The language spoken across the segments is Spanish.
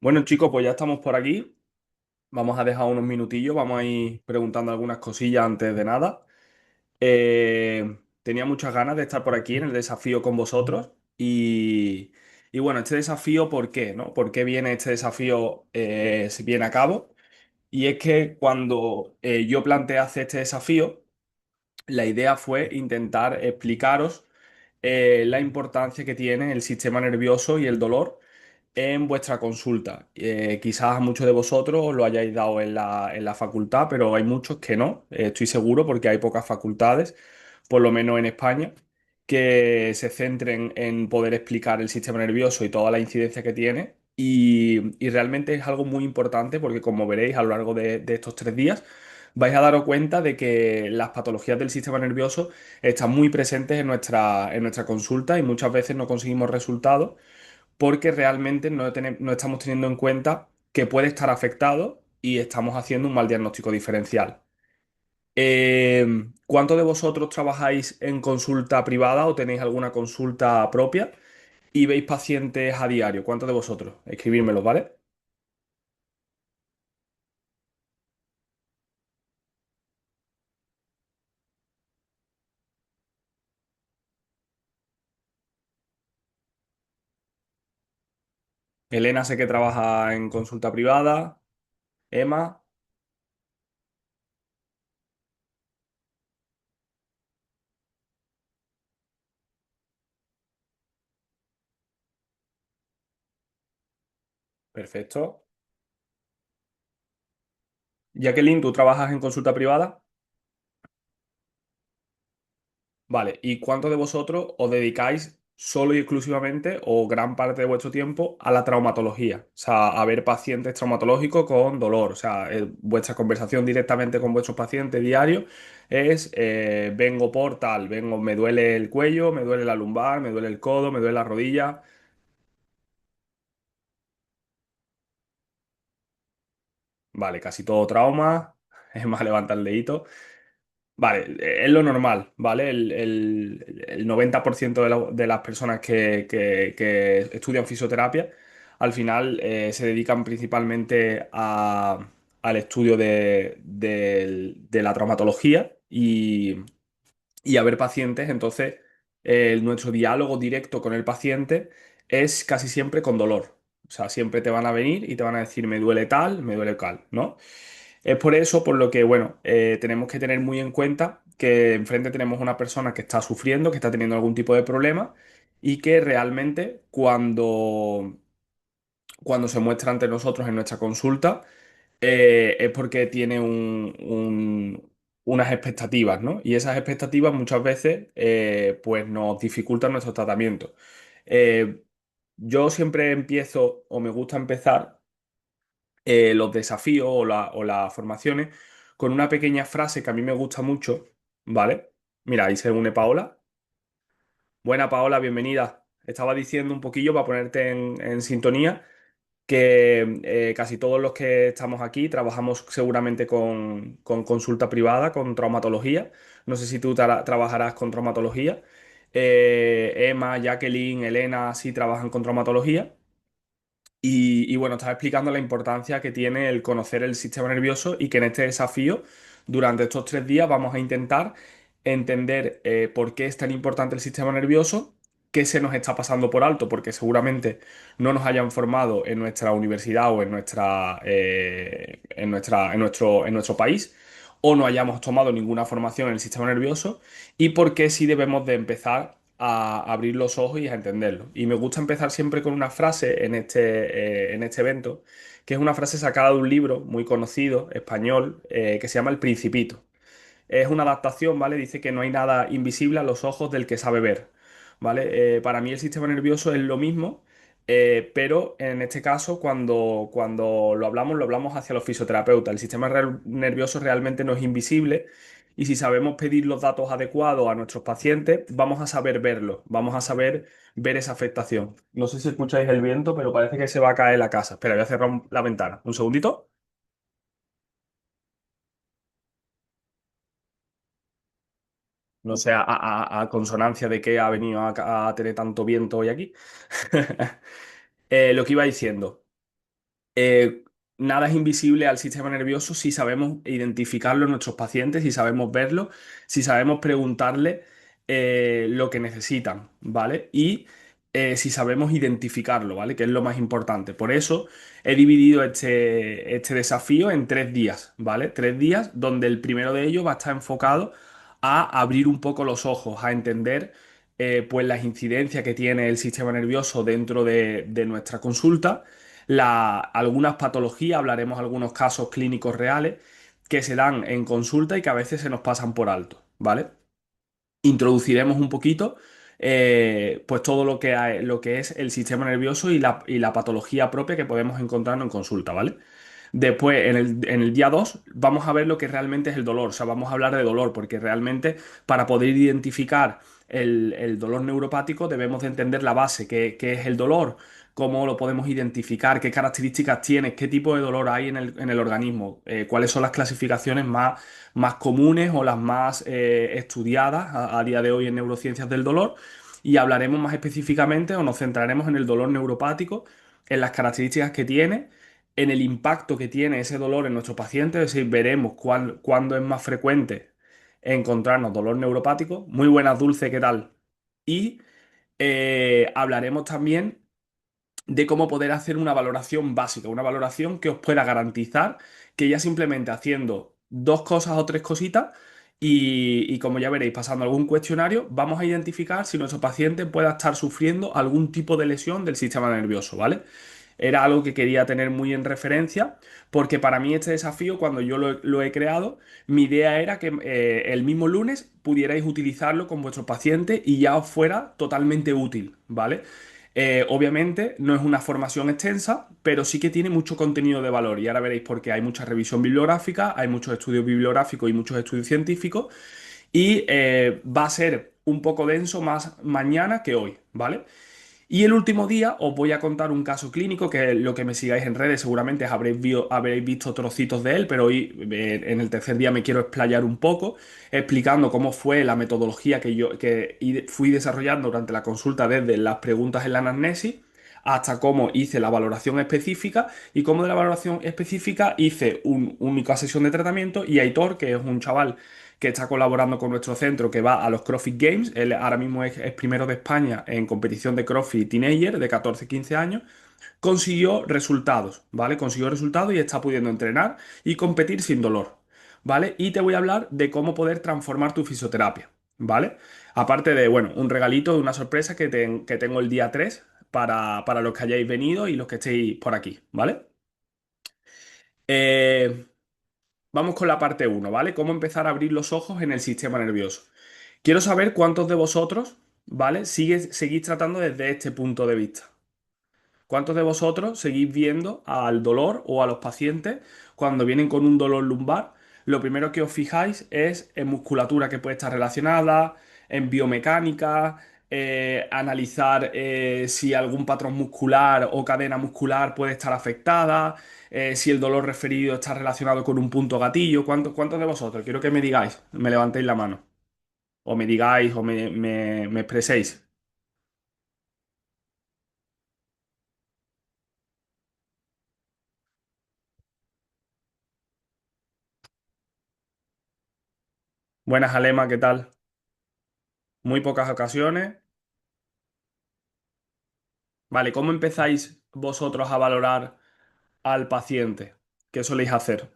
Bueno, chicos, pues ya estamos por aquí. Vamos a dejar unos minutillos, vamos a ir preguntando algunas cosillas antes de nada. Tenía muchas ganas de estar por aquí en el desafío con vosotros y bueno, este desafío, ¿por qué, no? ¿Por qué viene este desafío, se viene a cabo? Y es que cuando yo planteé hacer este desafío, la idea fue intentar explicaros la importancia que tiene el sistema nervioso y el dolor en vuestra consulta. Quizás a muchos de vosotros os lo hayáis dado en la facultad, pero hay muchos que no. Estoy seguro porque hay pocas facultades, por lo menos en España, que se centren en poder explicar el sistema nervioso y toda la incidencia que tiene. Y realmente es algo muy importante porque, como veréis a lo largo de estos 3 días, vais a daros cuenta de que las patologías del sistema nervioso están muy presentes en nuestra consulta y muchas veces no conseguimos resultados porque realmente no estamos teniendo en cuenta que puede estar afectado y estamos haciendo un mal diagnóstico diferencial. ¿Cuántos de vosotros trabajáis en consulta privada o tenéis alguna consulta propia y veis pacientes a diario? ¿Cuántos de vosotros? Escribírmelo, ¿vale? Elena sé que trabaja en consulta privada. Emma, perfecto. Jacqueline, ¿tú trabajas en consulta privada? Vale, ¿y cuántos de vosotros os dedicáis solo y exclusivamente o gran parte de vuestro tiempo a la traumatología? O sea, a ver pacientes traumatológicos con dolor. O sea, vuestra conversación directamente con vuestros pacientes diario es vengo por tal, vengo, me duele el cuello, me duele la lumbar, me duele el codo, me duele la rodilla. Vale, casi todo trauma. Es más, levanta el dedito. Vale, es lo normal, ¿vale? El 90% de las personas que estudian fisioterapia al final se dedican principalmente al estudio de la traumatología y a ver pacientes. Entonces, nuestro diálogo directo con el paciente es casi siempre con dolor. O sea, siempre te van a venir y te van a decir me duele tal, ¿no? Es por eso, por lo que, bueno, tenemos que tener muy en cuenta que enfrente tenemos una persona que está sufriendo, que está teniendo algún tipo de problema y que realmente cuando se muestra ante nosotros en nuestra consulta es porque tiene unas expectativas, ¿no? Y esas expectativas muchas veces pues nos dificultan nuestro tratamiento. Eh, yo siempre empiezo o me gusta empezar los desafíos o las formaciones con una pequeña frase que a mí me gusta mucho, ¿vale? Mira, ahí se une Paola. Buena Paola, bienvenida. Estaba diciendo un poquillo para ponerte en sintonía que casi todos los que estamos aquí trabajamos seguramente con consulta privada, con traumatología. No sé si tú trabajarás con traumatología. Emma, Jacqueline, Elena sí trabajan con traumatología. Y bueno, estaba explicando la importancia que tiene el conocer el sistema nervioso y que en este desafío, durante estos 3 días, vamos a intentar entender por qué es tan importante el sistema nervioso, qué se nos está pasando por alto, porque seguramente no nos hayan formado en nuestra universidad o en nuestro país, o no hayamos tomado ninguna formación en el sistema nervioso, y por qué sí debemos de empezar a abrir los ojos y a entenderlo. Y me gusta empezar siempre con una frase en este evento, que es una frase sacada de un libro muy conocido, español, que se llama El Principito. Es una adaptación, ¿vale? Dice que no hay nada invisible a los ojos del que sabe ver, ¿vale? Para mí el sistema nervioso es lo mismo, pero en este caso cuando lo hablamos hacia los fisioterapeutas. El sistema nervioso realmente no es invisible y si sabemos pedir los datos adecuados a nuestros pacientes, vamos a saber verlo, vamos a saber ver esa afectación. No sé si escucháis el viento, pero parece que se va a caer la casa. Espera, voy a cerrar la ventana. Un segundito. No sé a consonancia de que ha venido a tener tanto viento hoy aquí. Lo que iba diciendo. eh, nada es invisible al sistema nervioso si sabemos identificarlo en nuestros pacientes, si sabemos verlo, si sabemos preguntarle lo que necesitan, ¿vale? Y si sabemos identificarlo, ¿vale? Que es lo más importante. Por eso he dividido este desafío en 3 días, ¿vale? 3 días donde el primero de ellos va a estar enfocado a abrir un poco los ojos, a entender pues las incidencias que tiene el sistema nervioso dentro de nuestra consulta, algunas patologías, hablaremos de algunos casos clínicos reales que se dan en consulta y que a veces se nos pasan por alto, ¿vale? Introduciremos un poquito pues todo lo que es el sistema nervioso y la patología propia que podemos encontrarnos en consulta, ¿vale? Después, en el día 2 vamos a ver lo que realmente es el dolor, o sea, vamos a hablar de dolor, porque realmente para poder identificar el dolor neuropático debemos de entender la base, qué es el dolor, cómo lo podemos identificar, qué características tiene, qué tipo de dolor hay en el organismo, cuáles son las clasificaciones más comunes o las más estudiadas a día de hoy en neurociencias del dolor. Y hablaremos más específicamente o nos centraremos en el dolor neuropático, en las características que tiene, en el impacto que tiene ese dolor en nuestros pacientes, es decir, veremos cuándo es más frecuente encontrarnos dolor neuropático. Muy buenas, Dulce, ¿qué tal? Y hablaremos también de cómo poder hacer una valoración básica, una valoración que os pueda garantizar que ya simplemente haciendo 2 cosas o 3 cositas y como ya veréis, pasando algún cuestionario, vamos a identificar si nuestro paciente pueda estar sufriendo algún tipo de lesión del sistema nervioso, ¿vale? Era algo que quería tener muy en referencia, porque para mí este desafío, cuando yo lo he creado, mi idea era que el mismo lunes pudierais utilizarlo con vuestros pacientes y ya os fuera totalmente útil, ¿vale? Obviamente no es una formación extensa, pero sí que tiene mucho contenido de valor y ahora veréis por qué hay mucha revisión bibliográfica, hay muchos estudios bibliográficos y muchos estudios científicos y va a ser un poco denso más mañana que hoy, ¿vale? Y el último día os voy a contar un caso clínico que lo que me sigáis en redes seguramente habréis visto trocitos de él, pero hoy en el tercer día me quiero explayar un poco explicando cómo fue la metodología fui desarrollando durante la consulta desde las preguntas en la anamnesis hasta cómo hice la valoración específica y cómo de la valoración específica hice una única sesión de tratamiento y Aitor, que es un chaval que está colaborando con nuestro centro, que va a los CrossFit Games. Él ahora mismo es primero de España en competición de CrossFit Teenager de 14 15 años. Consiguió resultados, ¿vale? Consiguió resultados y está pudiendo entrenar y competir sin dolor, ¿vale? Y te voy a hablar de cómo poder transformar tu fisioterapia, ¿vale? Aparte de, bueno, un regalito, de una sorpresa que tengo el día 3 para los que hayáis venido y los que estéis por aquí, ¿vale? Eh, Vamos con la parte uno, ¿vale? Cómo empezar a abrir los ojos en el sistema nervioso. Quiero saber cuántos de vosotros, ¿vale? Seguís tratando desde este punto de vista. ¿Cuántos de vosotros seguís viendo al dolor o a los pacientes cuando vienen con un dolor lumbar? Lo primero que os fijáis es en musculatura que puede estar relacionada, en biomecánica, analizar si algún patrón muscular o cadena muscular puede estar afectada, si el dolor referido está relacionado con un punto gatillo. ¿Cuántos de vosotros? Quiero que me digáis, me levantéis la mano, o me digáis, o me expreséis. Buenas, Alema, ¿qué tal? Muy pocas ocasiones. Vale, ¿cómo empezáis vosotros a valorar al paciente? ¿Qué soléis hacer?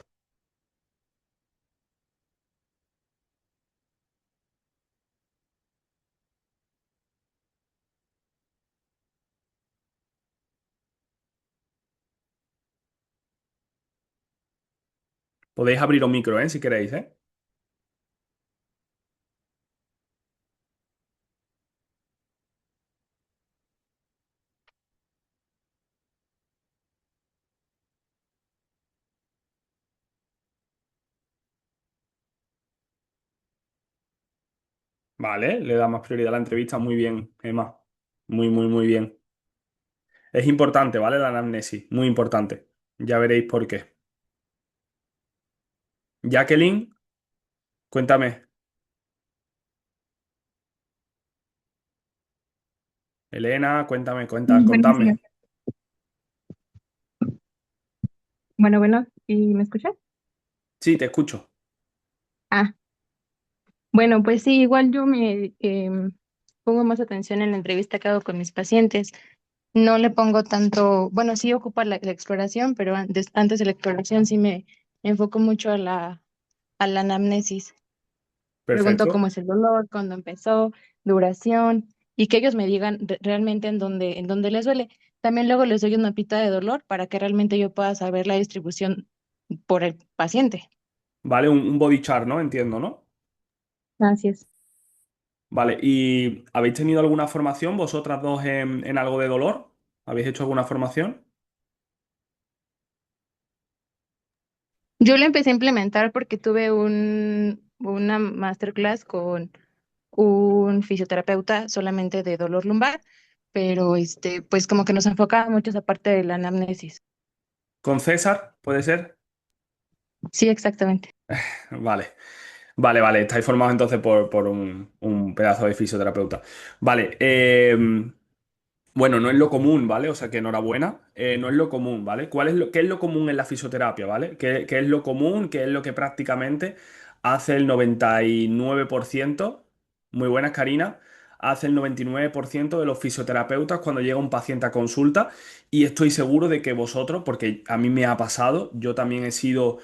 Podéis abrir un micro, ¿eh? Si queréis, ¿eh? Vale, le da más prioridad a la entrevista. Muy bien, Emma. Muy, muy, muy bien. Es importante, ¿vale? La anamnesis. Muy importante. Ya veréis por qué. Jacqueline, cuéntame. Elena, cuéntame, Buenos días. contadme. Bueno, ¿y me escuchas? Sí, te escucho. Ah, bueno, pues sí, igual yo me pongo más atención en la entrevista que hago con mis pacientes. No le pongo tanto, bueno, sí ocupa la exploración, pero antes de la exploración sí me enfoco mucho a la anamnesis. Pregunto Perfecto. cómo es el dolor, cuándo empezó, duración, y que ellos me digan realmente en dónde les duele. También luego les doy una pita de dolor para que realmente yo pueda saber la distribución por el paciente. Vale, un body chart, ¿no? Entiendo, ¿no? Así es. Vale, ¿y habéis tenido alguna formación vosotras dos en algo de dolor? ¿Habéis hecho alguna formación? Yo lo empecé a implementar porque tuve una masterclass con un fisioterapeuta solamente de dolor lumbar, pero pues como que nos enfocaba mucho esa parte de la anamnesis. ¿Con César? ¿Puede ser? Sí, exactamente. Vale. Vale, vale, estáis formados entonces por un pedazo de fisioterapeuta. Vale, bueno, no es lo común, ¿vale? O sea que enhorabuena, no es lo común, ¿vale? ¿Qué es lo común en la fisioterapia, ¿vale? ¿Qué es lo común? ¿Qué es lo que prácticamente hace el 99%? Muy buenas, Karina. Hace el 99% de los fisioterapeutas cuando llega un paciente a consulta y estoy seguro de que vosotros, porque a mí me ha pasado, yo también he sido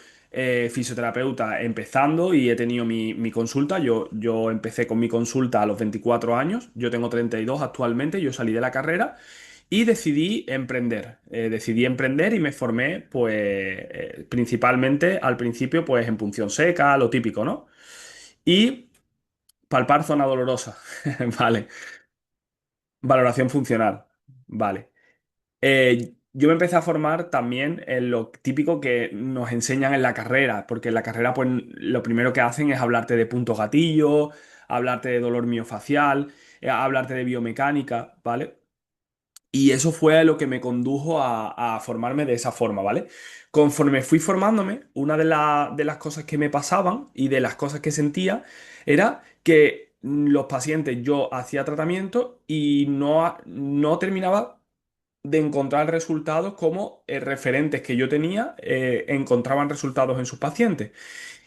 fisioterapeuta empezando y he tenido mi consulta. Yo empecé con mi consulta a los 24 años, yo tengo 32 actualmente, yo salí de la carrera y decidí emprender. Decidí emprender y me formé, pues, principalmente al principio, pues, en punción seca, lo típico, ¿no? Y palpar zona dolorosa, vale. Valoración funcional, vale. Yo me empecé a formar también en lo típico que nos enseñan en la carrera, porque en la carrera pues lo primero que hacen es hablarte de puntos gatillo, hablarte de dolor miofacial, hablarte de biomecánica, ¿vale? Y eso fue lo que me condujo a formarme de esa forma, ¿vale? Conforme fui formándome, una de las cosas que me pasaban y de las cosas que sentía era que los pacientes, yo hacía tratamiento y no terminaba de encontrar resultados como referentes que yo tenía encontraban resultados en sus pacientes.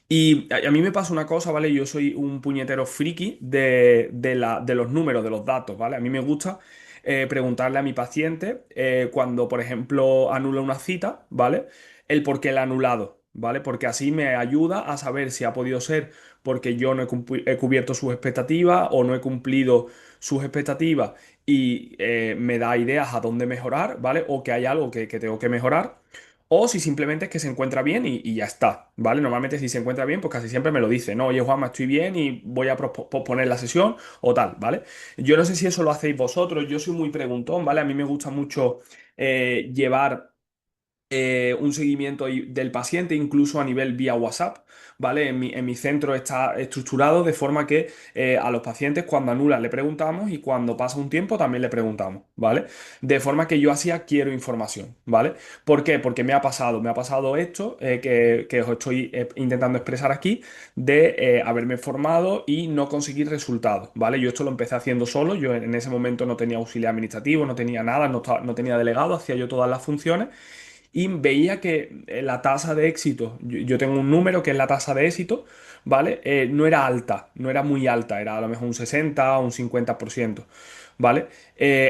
Y a mí me pasa una cosa, ¿vale? Yo soy un puñetero friki de los números, de los datos, ¿vale? A mí me gusta preguntarle a mi paciente cuando, por ejemplo, anula una cita, ¿vale? El por qué la ha anulado, ¿vale? Porque así me ayuda a saber si ha podido ser porque yo no he cubierto sus expectativas o no he cumplido sus expectativas y me da ideas a dónde mejorar, ¿vale? O que hay algo que tengo que mejorar. O si simplemente es que se encuentra bien y ya está, ¿vale? Normalmente si se encuentra bien, pues casi siempre me lo dice, no, oye Juanma, estoy bien y voy a posponer la sesión o tal, ¿vale? Yo no sé si eso lo hacéis vosotros, yo soy muy preguntón, ¿vale? A mí me gusta mucho llevar un seguimiento del paciente, incluso a nivel vía WhatsApp, ¿vale? En mi centro está estructurado de forma que a los pacientes cuando anulan le preguntamos y cuando pasa un tiempo también le preguntamos, ¿vale? De forma que yo así adquiero información, ¿vale? ¿Por qué? Porque me ha pasado esto que os estoy intentando expresar aquí de haberme formado y no conseguir resultados, ¿vale? Yo esto lo empecé haciendo solo, yo en ese momento no tenía auxiliar administrativo, no tenía nada, no tenía delegado, hacía yo todas las funciones y veía que la tasa de éxito, yo tengo un número que es la tasa de éxito, ¿vale? No era alta, no era muy alta, era a lo mejor un 60 o un 50%, ¿vale?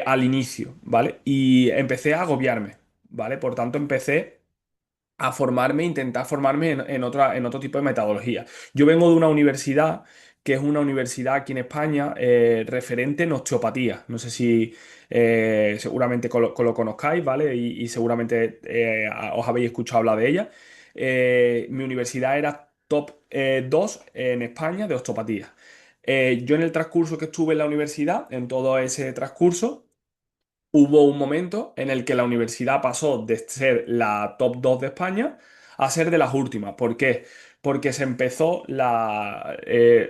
Al inicio, ¿vale? Y empecé a agobiarme, ¿vale? Por tanto, empecé a formarme, intentar formarme en otro tipo de metodología. Yo vengo de una universidad que es una universidad aquí en España referente en osteopatía. No sé si seguramente lo conozcáis, ¿vale? Y seguramente os habéis escuchado hablar de ella. Mi universidad era top 2 en España de osteopatía. Yo en el transcurso que estuve en la universidad, en todo ese transcurso, hubo un momento en el que la universidad pasó de ser la top 2 de España a ser de las últimas. ¿Por qué? Porque se empezó a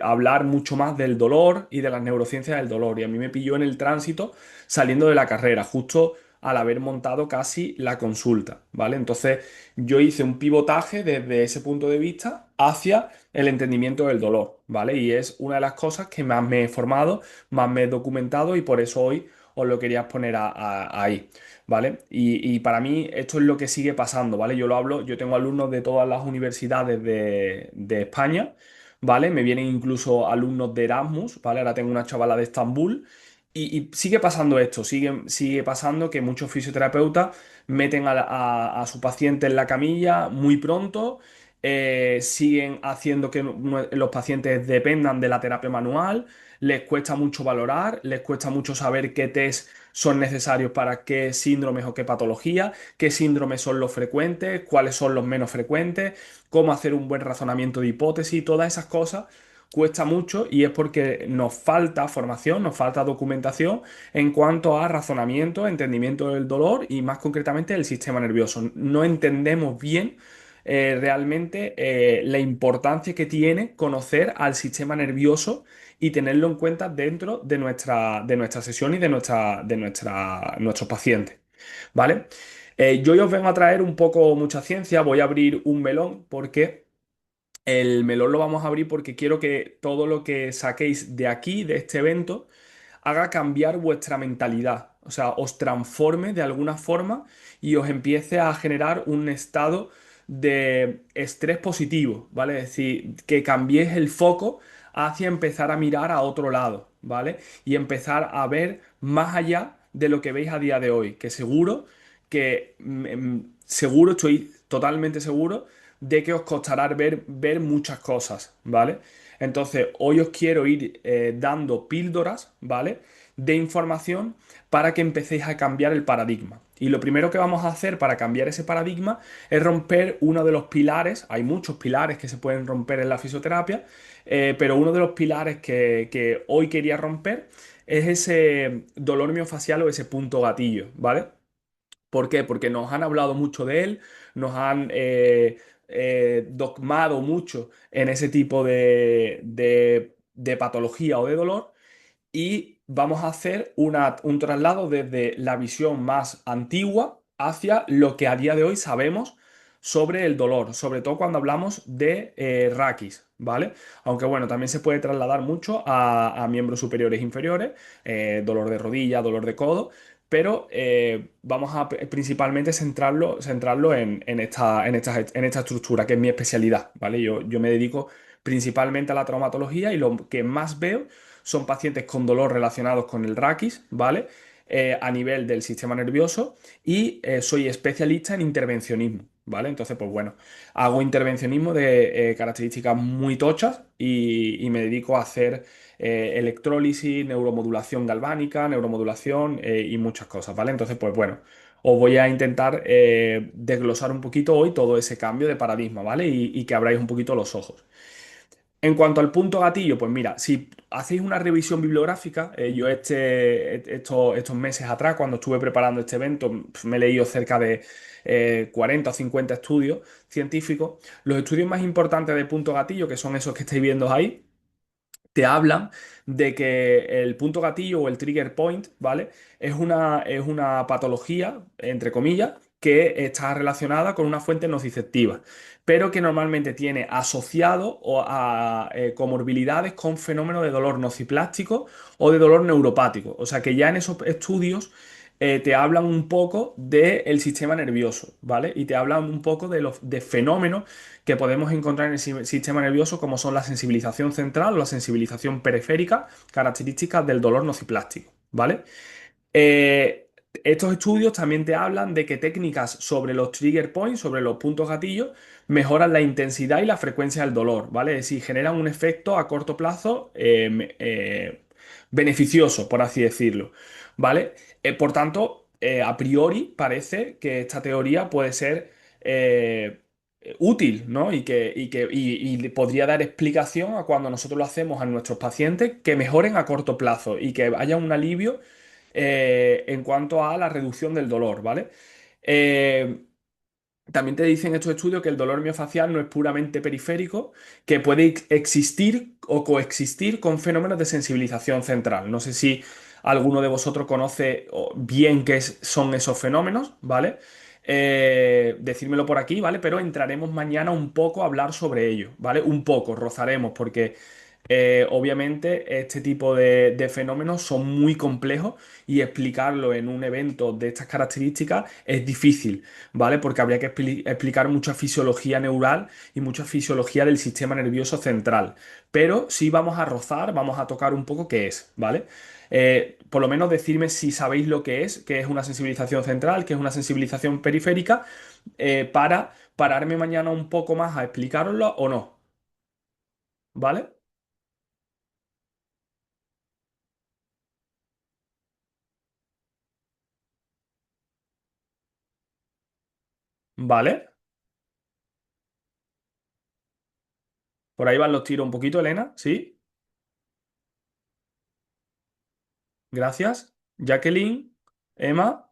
hablar mucho más del dolor y de las neurociencias del dolor. Y a mí me pilló en el tránsito saliendo de la carrera, justo al haber montado casi la consulta, ¿vale? Entonces yo hice un pivotaje desde ese punto de vista hacia el entendimiento del dolor, ¿vale? Y es una de las cosas que más me he formado, más me he documentado y por eso hoy o lo querías poner ahí, ¿vale? Y para mí esto es lo que sigue pasando, ¿vale? Yo lo hablo, yo tengo alumnos de todas las universidades de España, ¿vale? Me vienen incluso alumnos de Erasmus, ¿vale? Ahora tengo una chavala de Estambul. Y sigue pasando esto, sigue pasando que muchos fisioterapeutas meten a su paciente en la camilla muy pronto, siguen haciendo que los pacientes dependan de la terapia manual, les cuesta mucho valorar, les cuesta mucho saber qué test son necesarios para qué síndromes o qué patologías, qué síndromes son los frecuentes, cuáles son los menos frecuentes, cómo hacer un buen razonamiento de hipótesis, todas esas cosas cuesta mucho y es porque nos falta formación, nos falta documentación en cuanto a razonamiento, entendimiento del dolor y más concretamente del sistema nervioso. No entendemos bien realmente la importancia que tiene conocer al sistema nervioso y tenerlo en cuenta dentro de nuestra sesión y nuestros pacientes. ¿Vale? Yo hoy os vengo a traer un poco mucha ciencia, voy a abrir un melón porque el melón lo vamos a abrir porque quiero que todo lo que saquéis de aquí, de este evento, haga cambiar vuestra mentalidad. O sea, os transforme de alguna forma y os empiece a generar un estado de estrés positivo, ¿vale? Es decir, que cambiéis el foco hacia empezar a mirar a otro lado, ¿vale? Y empezar a ver más allá de lo que veis a día de hoy, que seguro seguro, estoy totalmente seguro de que os costará ver muchas cosas, ¿vale? Entonces, hoy os quiero ir dando píldoras, ¿vale? De información para que empecéis a cambiar el paradigma. Y lo primero que vamos a hacer para cambiar ese paradigma es romper uno de los pilares, hay muchos pilares que se pueden romper en la fisioterapia, pero uno de los pilares que hoy quería romper es ese dolor miofacial o ese punto gatillo, ¿vale? ¿Por qué? Porque nos han hablado mucho de él, nos han dogmado mucho en ese tipo de patología o de dolor y vamos a hacer un traslado desde la visión más antigua hacia lo que a día de hoy sabemos sobre el dolor, sobre todo cuando hablamos de raquis, ¿vale? Aunque bueno, también se puede trasladar mucho a miembros superiores e inferiores, dolor de rodilla, dolor de codo, pero vamos a principalmente centrarlo en esta estructura, que es mi especialidad, ¿vale? Yo me dedico principalmente a la traumatología y lo que más veo son pacientes con dolor relacionados con el raquis, ¿vale? A nivel del sistema nervioso y soy especialista en intervencionismo, ¿vale? Entonces, pues bueno, hago intervencionismo de características muy tochas y me dedico a hacer electrólisis, neuromodulación galvánica, neuromodulación y muchas cosas, ¿vale? Entonces, pues bueno, os voy a intentar desglosar un poquito hoy todo ese cambio de paradigma, ¿vale? Y que abráis un poquito los ojos. En cuanto al punto gatillo, pues mira, si hacéis una revisión bibliográfica, yo estos meses atrás, cuando estuve preparando este evento, me he leído cerca de 40 o 50 estudios científicos. Los estudios más importantes de punto gatillo, que son esos que estáis viendo ahí, te hablan de que el punto gatillo o el trigger point, ¿vale? Es una patología, entre comillas, que está relacionada con una fuente nociceptiva, pero que normalmente tiene asociado a comorbilidades con fenómenos de dolor nociplástico o de dolor neuropático. O sea que ya en esos estudios te hablan un poco del sistema nervioso, ¿vale? Y te hablan un poco de fenómenos que podemos encontrar en el sistema nervioso, como son la sensibilización central o la sensibilización periférica, características del dolor nociplástico, ¿vale? Estos estudios también te hablan de que técnicas sobre los trigger points, sobre los puntos gatillos, mejoran la intensidad y la frecuencia del dolor, ¿vale? Es decir, generan un efecto a corto plazo beneficioso, por así decirlo, ¿vale? Por tanto, a priori parece que esta teoría puede ser útil, ¿no? Y le podría dar explicación a cuando nosotros lo hacemos a nuestros pacientes que mejoren a corto plazo y que haya un alivio en cuanto a la reducción del dolor, ¿vale? Eh, También te dicen estos estudios que el dolor miofacial no es puramente periférico, que puede existir o coexistir con fenómenos de sensibilización central. No sé si alguno de vosotros conoce bien son esos fenómenos, ¿vale? Decírmelo por aquí, ¿vale? Pero entraremos mañana un poco a hablar sobre ello, ¿vale? Un poco, rozaremos, porque Obviamente, este tipo de fenómenos son muy complejos y explicarlo en un evento de estas características es difícil, ¿vale? Porque habría que explicar mucha fisiología neural y mucha fisiología del sistema nervioso central. Pero sí vamos a rozar, vamos a tocar un poco qué es, ¿vale? Por lo menos decirme si sabéis lo que es una sensibilización central, que es una sensibilización periférica, para pararme mañana un poco más a explicaroslo o no, ¿vale? ¿Vale? Por ahí van los tiros un poquito, Elena. Sí, gracias. Jacqueline, Emma,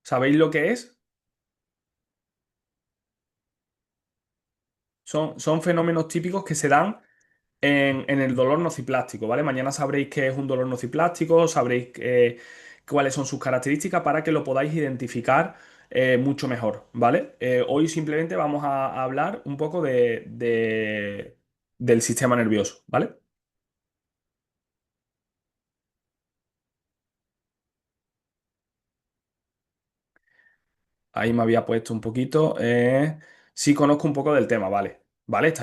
¿sabéis lo que es? Son fenómenos típicos que se dan en el dolor nociplástico, ¿vale? Mañana sabréis qué es un dolor nociplástico, sabréis cuáles son sus características para que lo podáis identificar mucho mejor, ¿vale? Hoy simplemente vamos a hablar un poco del sistema nervioso, ¿vale? Ahí me había puesto un poquito. Sí conozco un poco del tema, vale. Vale,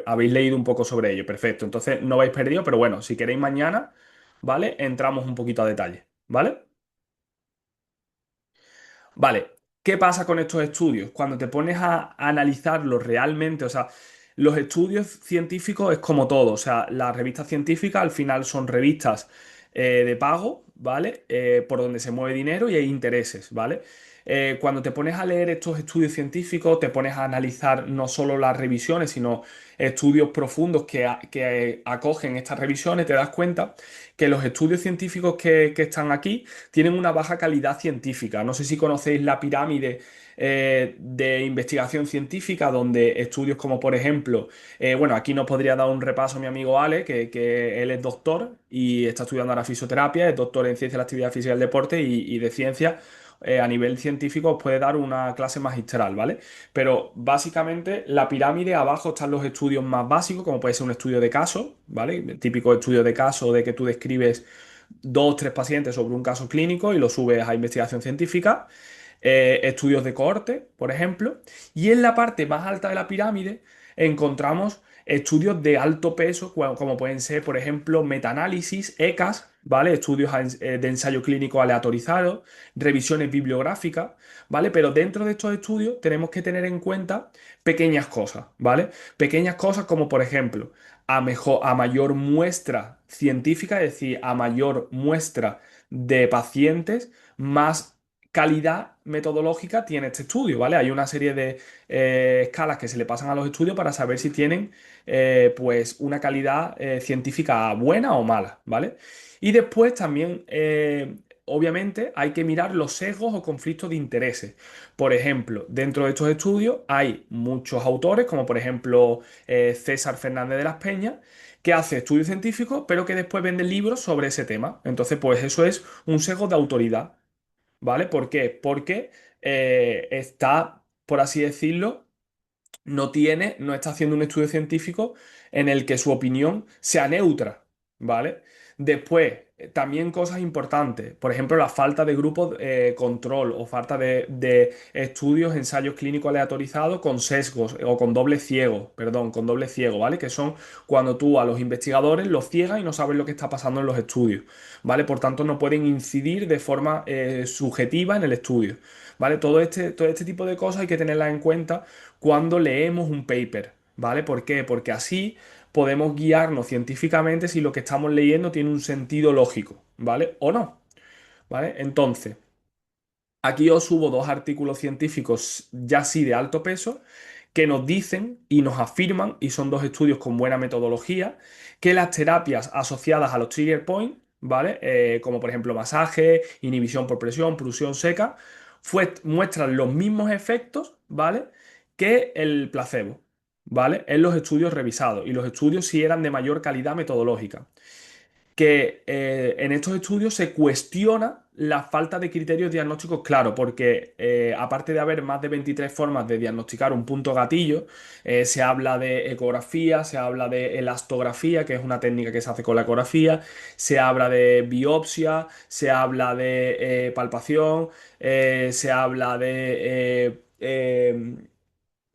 habéis leído un poco sobre ello, perfecto. Entonces no vais perdido, pero bueno, si queréis mañana, ¿vale? Entramos un poquito a detalle, ¿vale? Vale, ¿qué pasa con estos estudios? Cuando te pones a analizarlos realmente, o sea, los estudios científicos es como todo, o sea, las revistas científicas al final son revistas de pago, ¿vale? Por donde se mueve dinero y hay intereses, ¿vale? Cuando te pones a leer estos estudios científicos, te pones a analizar no solo las revisiones, sino estudios profundos que acogen estas revisiones, te das cuenta que los estudios científicos que están aquí tienen una baja calidad científica. No sé si conocéis la pirámide de investigación científica, donde estudios como, por ejemplo, bueno, aquí nos podría dar un repaso mi amigo Ale, que él es doctor y está estudiando ahora fisioterapia, es doctor en ciencia de la actividad física y el deporte y de ciencia. A nivel científico os puede dar una clase magistral, ¿vale? Pero básicamente la pirámide abajo están los estudios más básicos, como puede ser un estudio de caso, ¿vale? El típico estudio de caso de que tú describes dos, tres pacientes sobre un caso clínico y lo subes a investigación científica, estudios de cohorte, por ejemplo, y en la parte más alta de la pirámide encontramos estudios de alto peso, como pueden ser, por ejemplo, metaanálisis, ECAs, ¿vale? Estudios de ensayo clínico aleatorizado, revisiones bibliográficas, ¿vale? Pero dentro de estos estudios tenemos que tener en cuenta pequeñas cosas, ¿vale? Pequeñas cosas como, por ejemplo, a mayor muestra científica, es decir, a mayor muestra de pacientes, más calidad metodológica tiene este estudio, ¿vale? Hay una serie de escalas que se le pasan a los estudios para saber si tienen pues una calidad científica buena o mala, ¿vale? Y después también, obviamente, hay que mirar los sesgos o conflictos de intereses. Por ejemplo, dentro de estos estudios hay muchos autores, como por ejemplo César Fernández de las Peñas, que hace estudios científicos, pero que después vende libros sobre ese tema. Entonces, pues eso es un sesgo de autoridad. ¿Vale? ¿Por qué? Porque está, por así decirlo, no está haciendo un estudio científico en el que su opinión sea neutra, ¿vale? Después, también cosas importantes, por ejemplo, la falta de grupos control o falta de estudios, ensayos clínicos aleatorizados con sesgos o con doble ciego, perdón, con doble ciego, ¿vale? Que son cuando tú a los investigadores los ciegas y no sabes lo que está pasando en los estudios, ¿vale? Por tanto, no pueden incidir de forma subjetiva en el estudio, ¿vale? Todo este tipo de cosas hay que tenerlas en cuenta cuando leemos un paper, ¿vale? ¿Por qué? Porque así podemos guiarnos científicamente si lo que estamos leyendo tiene un sentido lógico, ¿vale? O no, ¿vale? Entonces, aquí os subo dos artículos científicos ya sí de alto peso que nos dicen y nos afirman, y son dos estudios con buena metodología, que las terapias asociadas a los trigger points, ¿vale? Como por ejemplo masaje, inhibición por presión, pulsión seca, muestran los mismos efectos, ¿vale? Que el placebo, ¿vale? En los estudios revisados, y los estudios sí eran de mayor calidad metodológica. que en estos estudios se cuestiona la falta de criterios diagnósticos claros, porque aparte de haber más de 23 formas de diagnosticar un punto gatillo, se habla de ecografía, se habla de elastografía, que es una técnica que se hace con la ecografía, se habla de biopsia, se habla de palpación, se habla de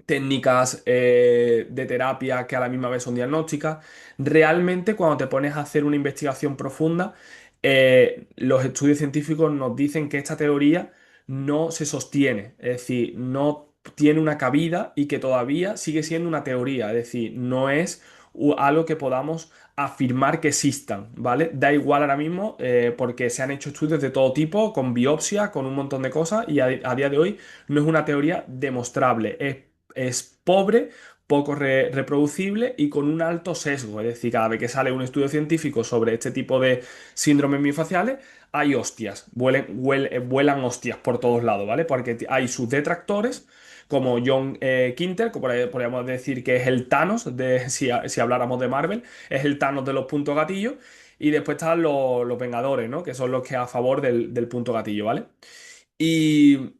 técnicas de terapia que a la misma vez son diagnósticas. Realmente, cuando te pones a hacer una investigación profunda, los estudios científicos nos dicen que esta teoría no se sostiene, es decir, no tiene una cabida y que todavía sigue siendo una teoría, es decir, no es algo que podamos afirmar que existan, ¿vale? Da igual ahora mismo porque se han hecho estudios de todo tipo, con biopsia, con un montón de cosas y a día de hoy no es una teoría demostrable, es pobre, poco reproducible y con un alto sesgo. Es decir, cada vez que sale un estudio científico sobre este tipo de síndromes miofasciales, hay hostias, vuelan hostias por todos lados, ¿vale? Porque hay sus detractores, como John Quinter, que podríamos decir que es el Thanos, si habláramos de Marvel, es el Thanos de los puntos gatillos. Y después están los Vengadores, ¿no? Que son los que a favor del punto gatillo, ¿vale? Y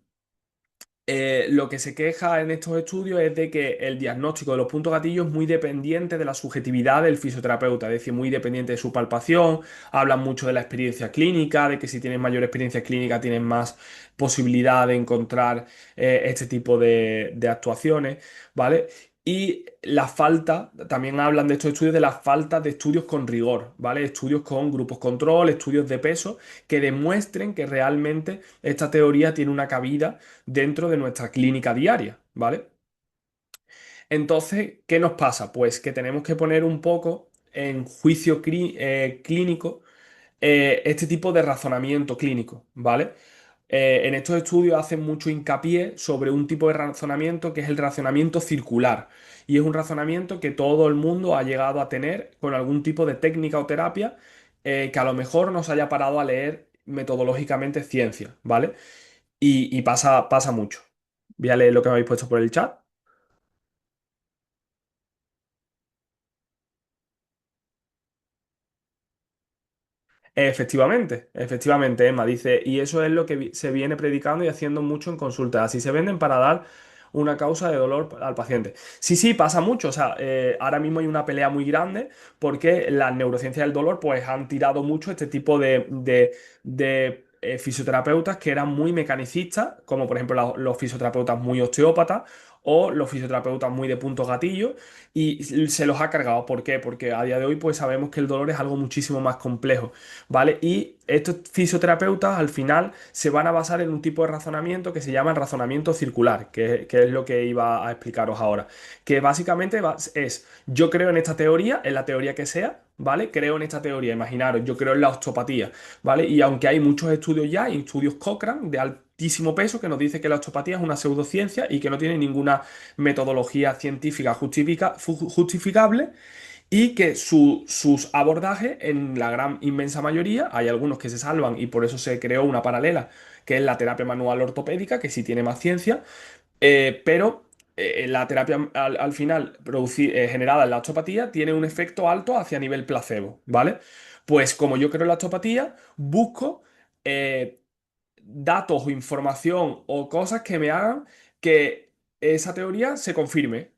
lo que se queja en estos estudios es de que el diagnóstico de los puntos gatillos es muy dependiente de la subjetividad del fisioterapeuta, es decir, muy dependiente de su palpación, hablan mucho de la experiencia clínica, de que si tienes mayor experiencia clínica tienes más posibilidad de encontrar este tipo de actuaciones, ¿vale? Y la falta, también hablan de estos estudios de la falta de estudios con rigor, ¿vale? Estudios con grupos control, estudios de peso, que demuestren que realmente esta teoría tiene una cabida dentro de nuestra clínica diaria, ¿vale? Entonces, ¿qué nos pasa? Pues que tenemos que poner un poco en juicio clínico este tipo de razonamiento clínico, ¿vale? En estos estudios hacen mucho hincapié sobre un tipo de razonamiento que es el razonamiento circular. Y es un razonamiento que todo el mundo ha llegado a tener con algún tipo de técnica o terapia que a lo mejor nos haya parado a leer metodológicamente ciencia, ¿vale? Y pasa mucho. Voy a leer lo que me habéis puesto por el chat. Efectivamente, Emma dice, y eso es lo que se viene predicando y haciendo mucho en consultas. Así se venden para dar una causa de dolor al paciente. Sí, sí, pasa mucho. O sea, ahora mismo hay una pelea muy grande porque las neurociencias del dolor pues han tirado mucho este tipo de fisioterapeutas que eran muy mecanicistas, como por ejemplo los fisioterapeutas muy osteópatas o los fisioterapeutas muy de puntos gatillo y se los ha cargado. ¿Por qué? Porque a día de hoy pues sabemos que el dolor es algo muchísimo más complejo. ¿Vale? Y estos fisioterapeutas al final se van a basar en un tipo de razonamiento que se llama el razonamiento circular, que es lo que iba a explicaros ahora. Que básicamente es, yo creo en esta teoría, en la teoría que sea, ¿vale? Creo en esta teoría, imaginaros, yo creo en la osteopatía, ¿vale? Y aunque hay muchos estudios ya, hay estudios Cochrane de altísimo peso que nos dice que la osteopatía es una pseudociencia y que no tiene ninguna metodología científica justificable y que sus abordajes, en la gran inmensa mayoría, hay algunos que se salvan y por eso se creó una paralela, que es la terapia manual ortopédica, que sí tiene más ciencia, pero la terapia al final generada en la osteopatía tiene un efecto alto hacia nivel placebo, ¿vale? Pues como yo creo en la osteopatía, busco eh, datos o información o cosas que me hagan que esa teoría se confirme.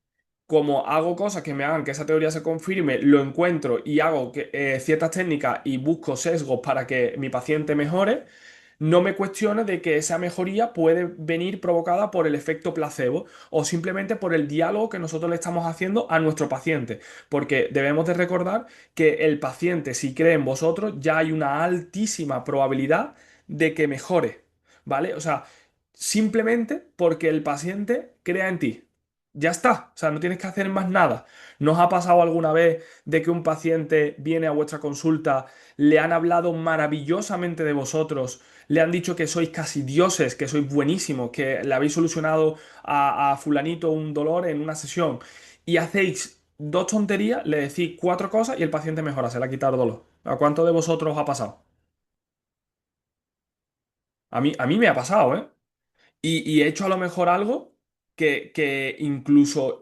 Como hago cosas que me hagan que esa teoría se confirme, lo encuentro y hago ciertas técnicas y busco sesgos para que mi paciente mejore, no me cuestiono de que esa mejoría puede venir provocada por el efecto placebo o simplemente por el diálogo que nosotros le estamos haciendo a nuestro paciente. Porque debemos de recordar que el paciente, si cree en vosotros, ya hay una altísima probabilidad de que mejore, ¿vale? O sea, simplemente porque el paciente crea en ti. Ya está, o sea, no tienes que hacer más nada. ¿Nos ha pasado alguna vez de que un paciente viene a vuestra consulta, le han hablado maravillosamente de vosotros, le han dicho que sois casi dioses, que sois buenísimos, que le habéis solucionado a fulanito un dolor en una sesión y hacéis dos tonterías, le decís cuatro cosas y el paciente mejora, se le ha quitado el dolor? ¿A cuánto de vosotros os ha pasado? A mí me ha pasado, ¿eh? Y he hecho a lo mejor algo que incluso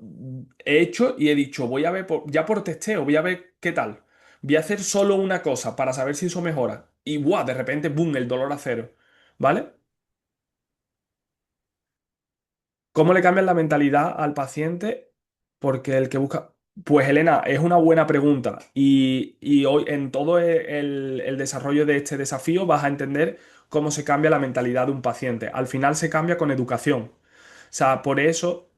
he hecho y he dicho, voy a ver, ya por testeo, voy a ver qué tal. voy a hacer solo una cosa para saber si eso mejora. Y ¡buah! De repente, ¡boom! El dolor a cero. ¿Vale? ¿Cómo le cambian la mentalidad al paciente? Porque el que busca... Pues Elena, es una buena pregunta y hoy en todo el desarrollo de este desafío vas a entender cómo se cambia la mentalidad de un paciente. Al final se cambia con educación. O sea, por eso,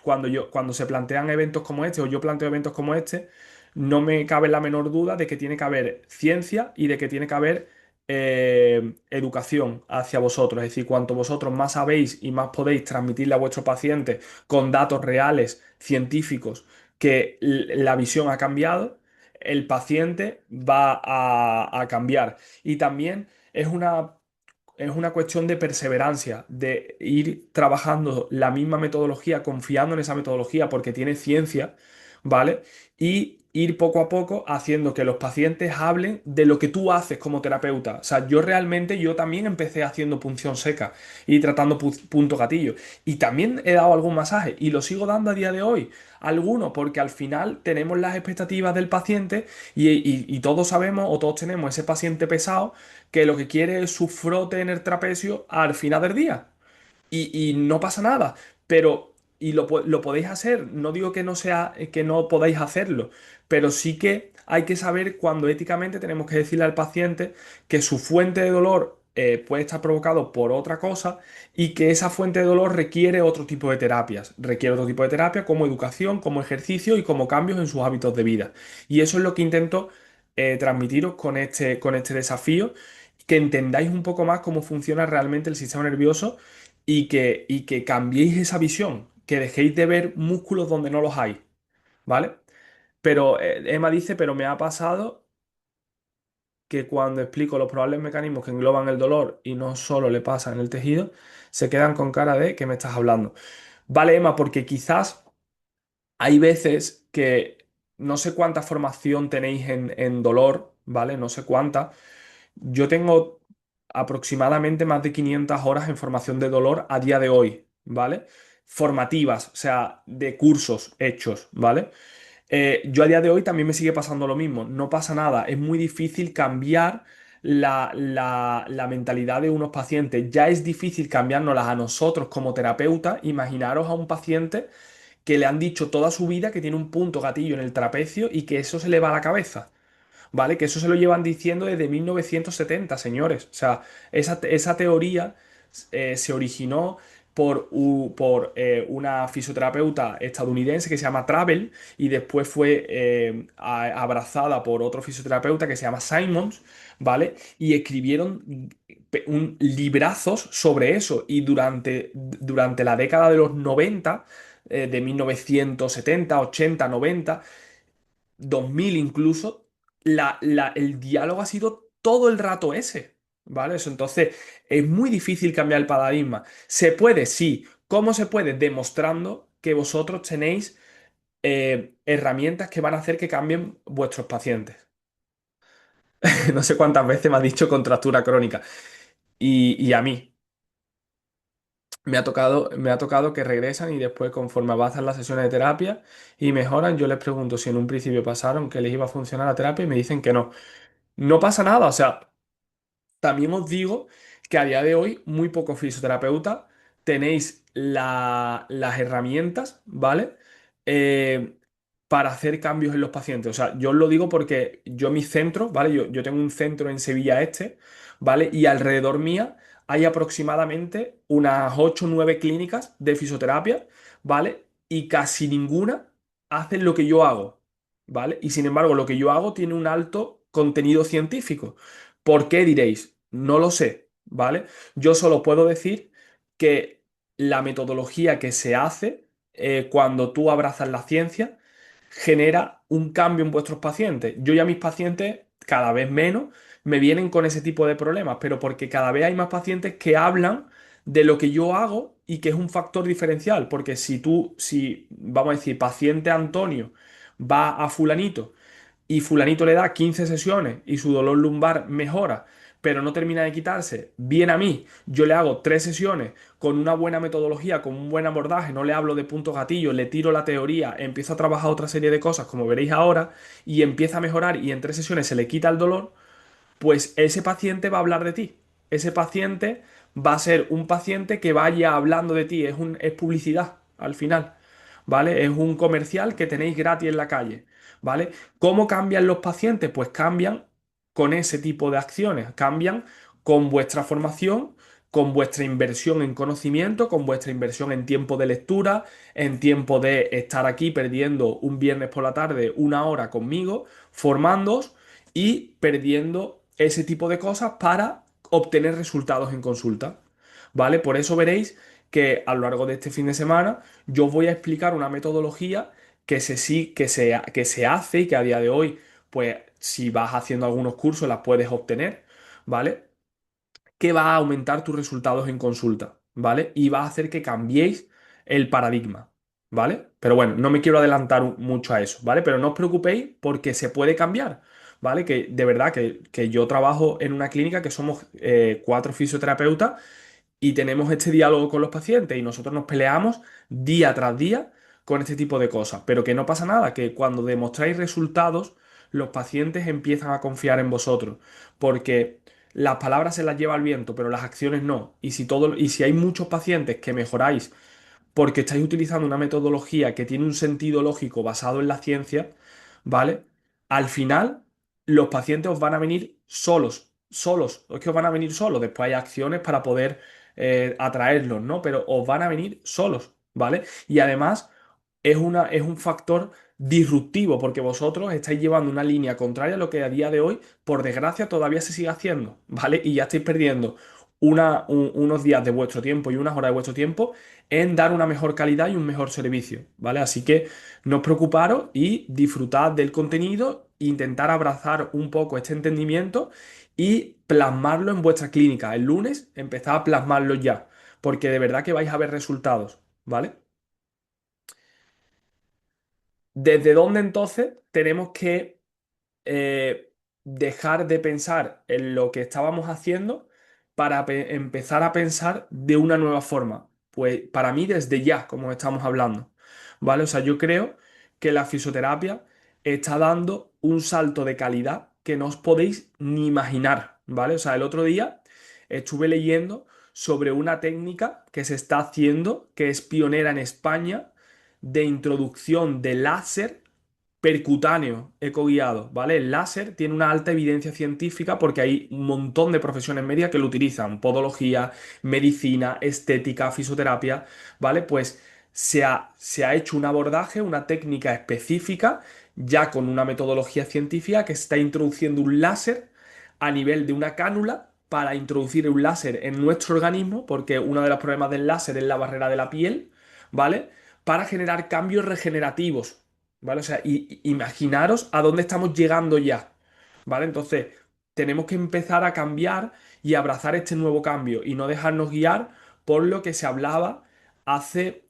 cuando se plantean eventos como este, o yo planteo eventos como este, no me cabe la menor duda de que tiene que haber ciencia y de que tiene que haber educación hacia vosotros. Es decir, cuanto vosotros más sabéis y más podéis transmitirle a vuestros pacientes con datos reales, científicos, que la visión ha cambiado, el paciente va a cambiar. Y también es una cuestión de perseverancia, de ir trabajando la misma metodología, confiando en esa metodología porque tiene ciencia, ¿vale? Y ir poco a poco haciendo que los pacientes hablen de lo que tú haces como terapeuta. O sea, yo también empecé haciendo punción seca y tratando punto gatillo. Y también he dado algún masaje y lo sigo dando a día de hoy. Algunos, porque al final tenemos las expectativas del paciente y todos sabemos o todos tenemos ese paciente pesado que lo que quiere es su frote en el trapecio al final del día. Y no pasa nada, pero lo podéis hacer. No digo que no sea, que no podáis hacerlo, pero sí que hay que saber cuando éticamente tenemos que decirle al paciente que su fuente de dolor puede estar provocado por otra cosa y que esa fuente de dolor requiere otro tipo de terapias. Requiere otro tipo de terapia como educación, como ejercicio y como cambios en sus hábitos de vida. Y eso es lo que intento transmitiros con este desafío, que entendáis un poco más cómo funciona realmente el sistema nervioso y que cambiéis esa visión, que dejéis de ver músculos donde no los hay, ¿vale? Pero Emma dice, pero me ha pasado que cuando explico los probables mecanismos que engloban el dolor y no solo le pasa en el tejido, se quedan con cara de ¿qué me estás hablando? Vale, Emma, porque quizás hay veces que no sé cuánta formación tenéis en dolor, ¿vale? No sé cuánta. Yo tengo aproximadamente más de 500 horas en formación de dolor a día de hoy, ¿vale? Formativas, o sea, de cursos hechos, ¿vale? Yo a día de hoy también me sigue pasando lo mismo, no pasa nada, es muy difícil cambiar la mentalidad de unos pacientes, ya es difícil cambiárnoslas a nosotros como terapeutas, imaginaros a un paciente que le han dicho toda su vida que tiene un punto gatillo en el trapecio y que eso se le va a la cabeza. ¿Vale? Que eso se lo llevan diciendo desde 1970, señores. O sea, esa teoría se originó por una fisioterapeuta estadounidense que se llama Travel y después fue abrazada por otro fisioterapeuta que se llama Simons, ¿vale? Y escribieron librazos sobre eso y durante la década de los 90, de 1970, 80, 90, 2000 incluso, el diálogo ha sido todo el rato ese, ¿vale? Eso, entonces, es muy difícil cambiar el paradigma. ¿Se puede? Sí. ¿Cómo se puede? Demostrando que vosotros tenéis herramientas que van a hacer que cambien vuestros pacientes. No sé cuántas veces me ha dicho contractura crónica. Y a mí. Me ha tocado que regresan y después, conforme avanzan las sesiones de terapia y mejoran, yo les pregunto si en un principio pasaron que les iba a funcionar la terapia y me dicen que no. No pasa nada, o sea, también os digo que a día de hoy muy pocos fisioterapeutas tenéis las herramientas, ¿vale? Eh, para hacer cambios en los pacientes. O sea, yo os lo digo porque yo mi centro, ¿vale? Yo tengo un centro en Sevilla Este, ¿vale? Y alrededor mía hay aproximadamente unas 8 o 9 clínicas de fisioterapia, ¿vale? Y casi ninguna hacen lo que yo hago, ¿vale? Y sin embargo, lo que yo hago tiene un alto contenido científico. ¿Por qué diréis? No lo sé, ¿vale? Yo solo puedo decir que la metodología que se hace cuando tú abrazas la ciencia genera un cambio en vuestros pacientes. Yo y a mis pacientes, cada vez menos, me vienen con ese tipo de problemas, pero porque cada vez hay más pacientes que hablan de lo que yo hago y que es un factor diferencial, porque si vamos a decir, paciente Antonio va a fulanito y fulanito le da 15 sesiones y su dolor lumbar mejora, pero no termina de quitarse, viene a mí, yo le hago 3 sesiones con una buena metodología, con un buen abordaje, no le hablo de puntos gatillos, le tiro la teoría, empiezo a trabajar otra serie de cosas, como veréis ahora, y empieza a mejorar y en 3 sesiones se le quita el dolor, pues ese paciente va a hablar de ti. Ese paciente va a ser un paciente que vaya hablando de ti. Es publicidad al final, ¿vale? Es un comercial que tenéis gratis en la calle, ¿vale? ¿Cómo cambian los pacientes? Pues cambian con ese tipo de acciones. Cambian con vuestra formación, con vuestra inversión en conocimiento, con vuestra inversión en tiempo de lectura, en tiempo de estar aquí perdiendo un viernes por la tarde 1 hora conmigo, formándoos y perdiendo ese tipo de cosas para obtener resultados en consulta. ¿Vale? Por eso veréis que a lo largo de este fin de semana yo os voy a explicar una metodología que se hace y que a día de hoy, pues si vas haciendo algunos cursos las puedes obtener, ¿vale? Que va a aumentar tus resultados en consulta, ¿vale? Y va a hacer que cambiéis el paradigma, ¿vale? Pero bueno, no me quiero adelantar mucho a eso, ¿vale? Pero no os preocupéis porque se puede cambiar, ¿vale? Que de verdad que yo trabajo en una clínica que somos 4 fisioterapeutas y tenemos este diálogo con los pacientes y nosotros nos peleamos día tras día con este tipo de cosas. Pero que no pasa nada, que cuando demostráis resultados, los pacientes empiezan a confiar en vosotros, porque las palabras se las lleva el viento, pero las acciones no. Y si hay muchos pacientes que mejoráis porque estáis utilizando una metodología que tiene un sentido lógico basado en la ciencia, ¿vale? Al final, los pacientes os van a venir solos, solos, es que os van a venir solos, después hay acciones para poder atraerlos, ¿no? Pero os van a venir solos, ¿vale? Y además es un factor disruptivo porque vosotros estáis llevando una línea contraria a lo que a día de hoy, por desgracia, todavía se sigue haciendo, ¿vale? Y ya estáis perdiendo unos días de vuestro tiempo y unas horas de vuestro tiempo en dar una mejor calidad y un mejor servicio, ¿vale? Así que no os preocuparos y disfrutad del contenido, intentar abrazar un poco este entendimiento y plasmarlo en vuestra clínica. El lunes empezad a plasmarlo ya, porque de verdad que vais a ver resultados, ¿vale? ¿Desde dónde entonces tenemos que eh, dejar de pensar en lo que estábamos haciendo para empezar a pensar de una nueva forma? Pues para mí desde ya, como estamos hablando, ¿vale? O sea, yo creo que la fisioterapia está dando un salto de calidad que no os podéis ni imaginar, ¿vale? O sea, el otro día estuve leyendo sobre una técnica que se está haciendo, que es pionera en España, de introducción de láser percutáneo ecoguiado, ¿vale? El láser tiene una alta evidencia científica porque hay un montón de profesiones médicas que lo utilizan, podología, medicina, estética, fisioterapia, ¿vale? Pues se ha hecho un abordaje, una técnica específica, ya con una metodología científica que está introduciendo un láser a nivel de una cánula para introducir un láser en nuestro organismo, porque uno de los problemas del láser es la barrera de la piel, ¿vale? Para generar cambios regenerativos. ¿Vale? O sea, imaginaros a dónde estamos llegando ya, ¿vale? Entonces, tenemos que empezar a cambiar y abrazar este nuevo cambio y no dejarnos guiar por lo que se hablaba hace,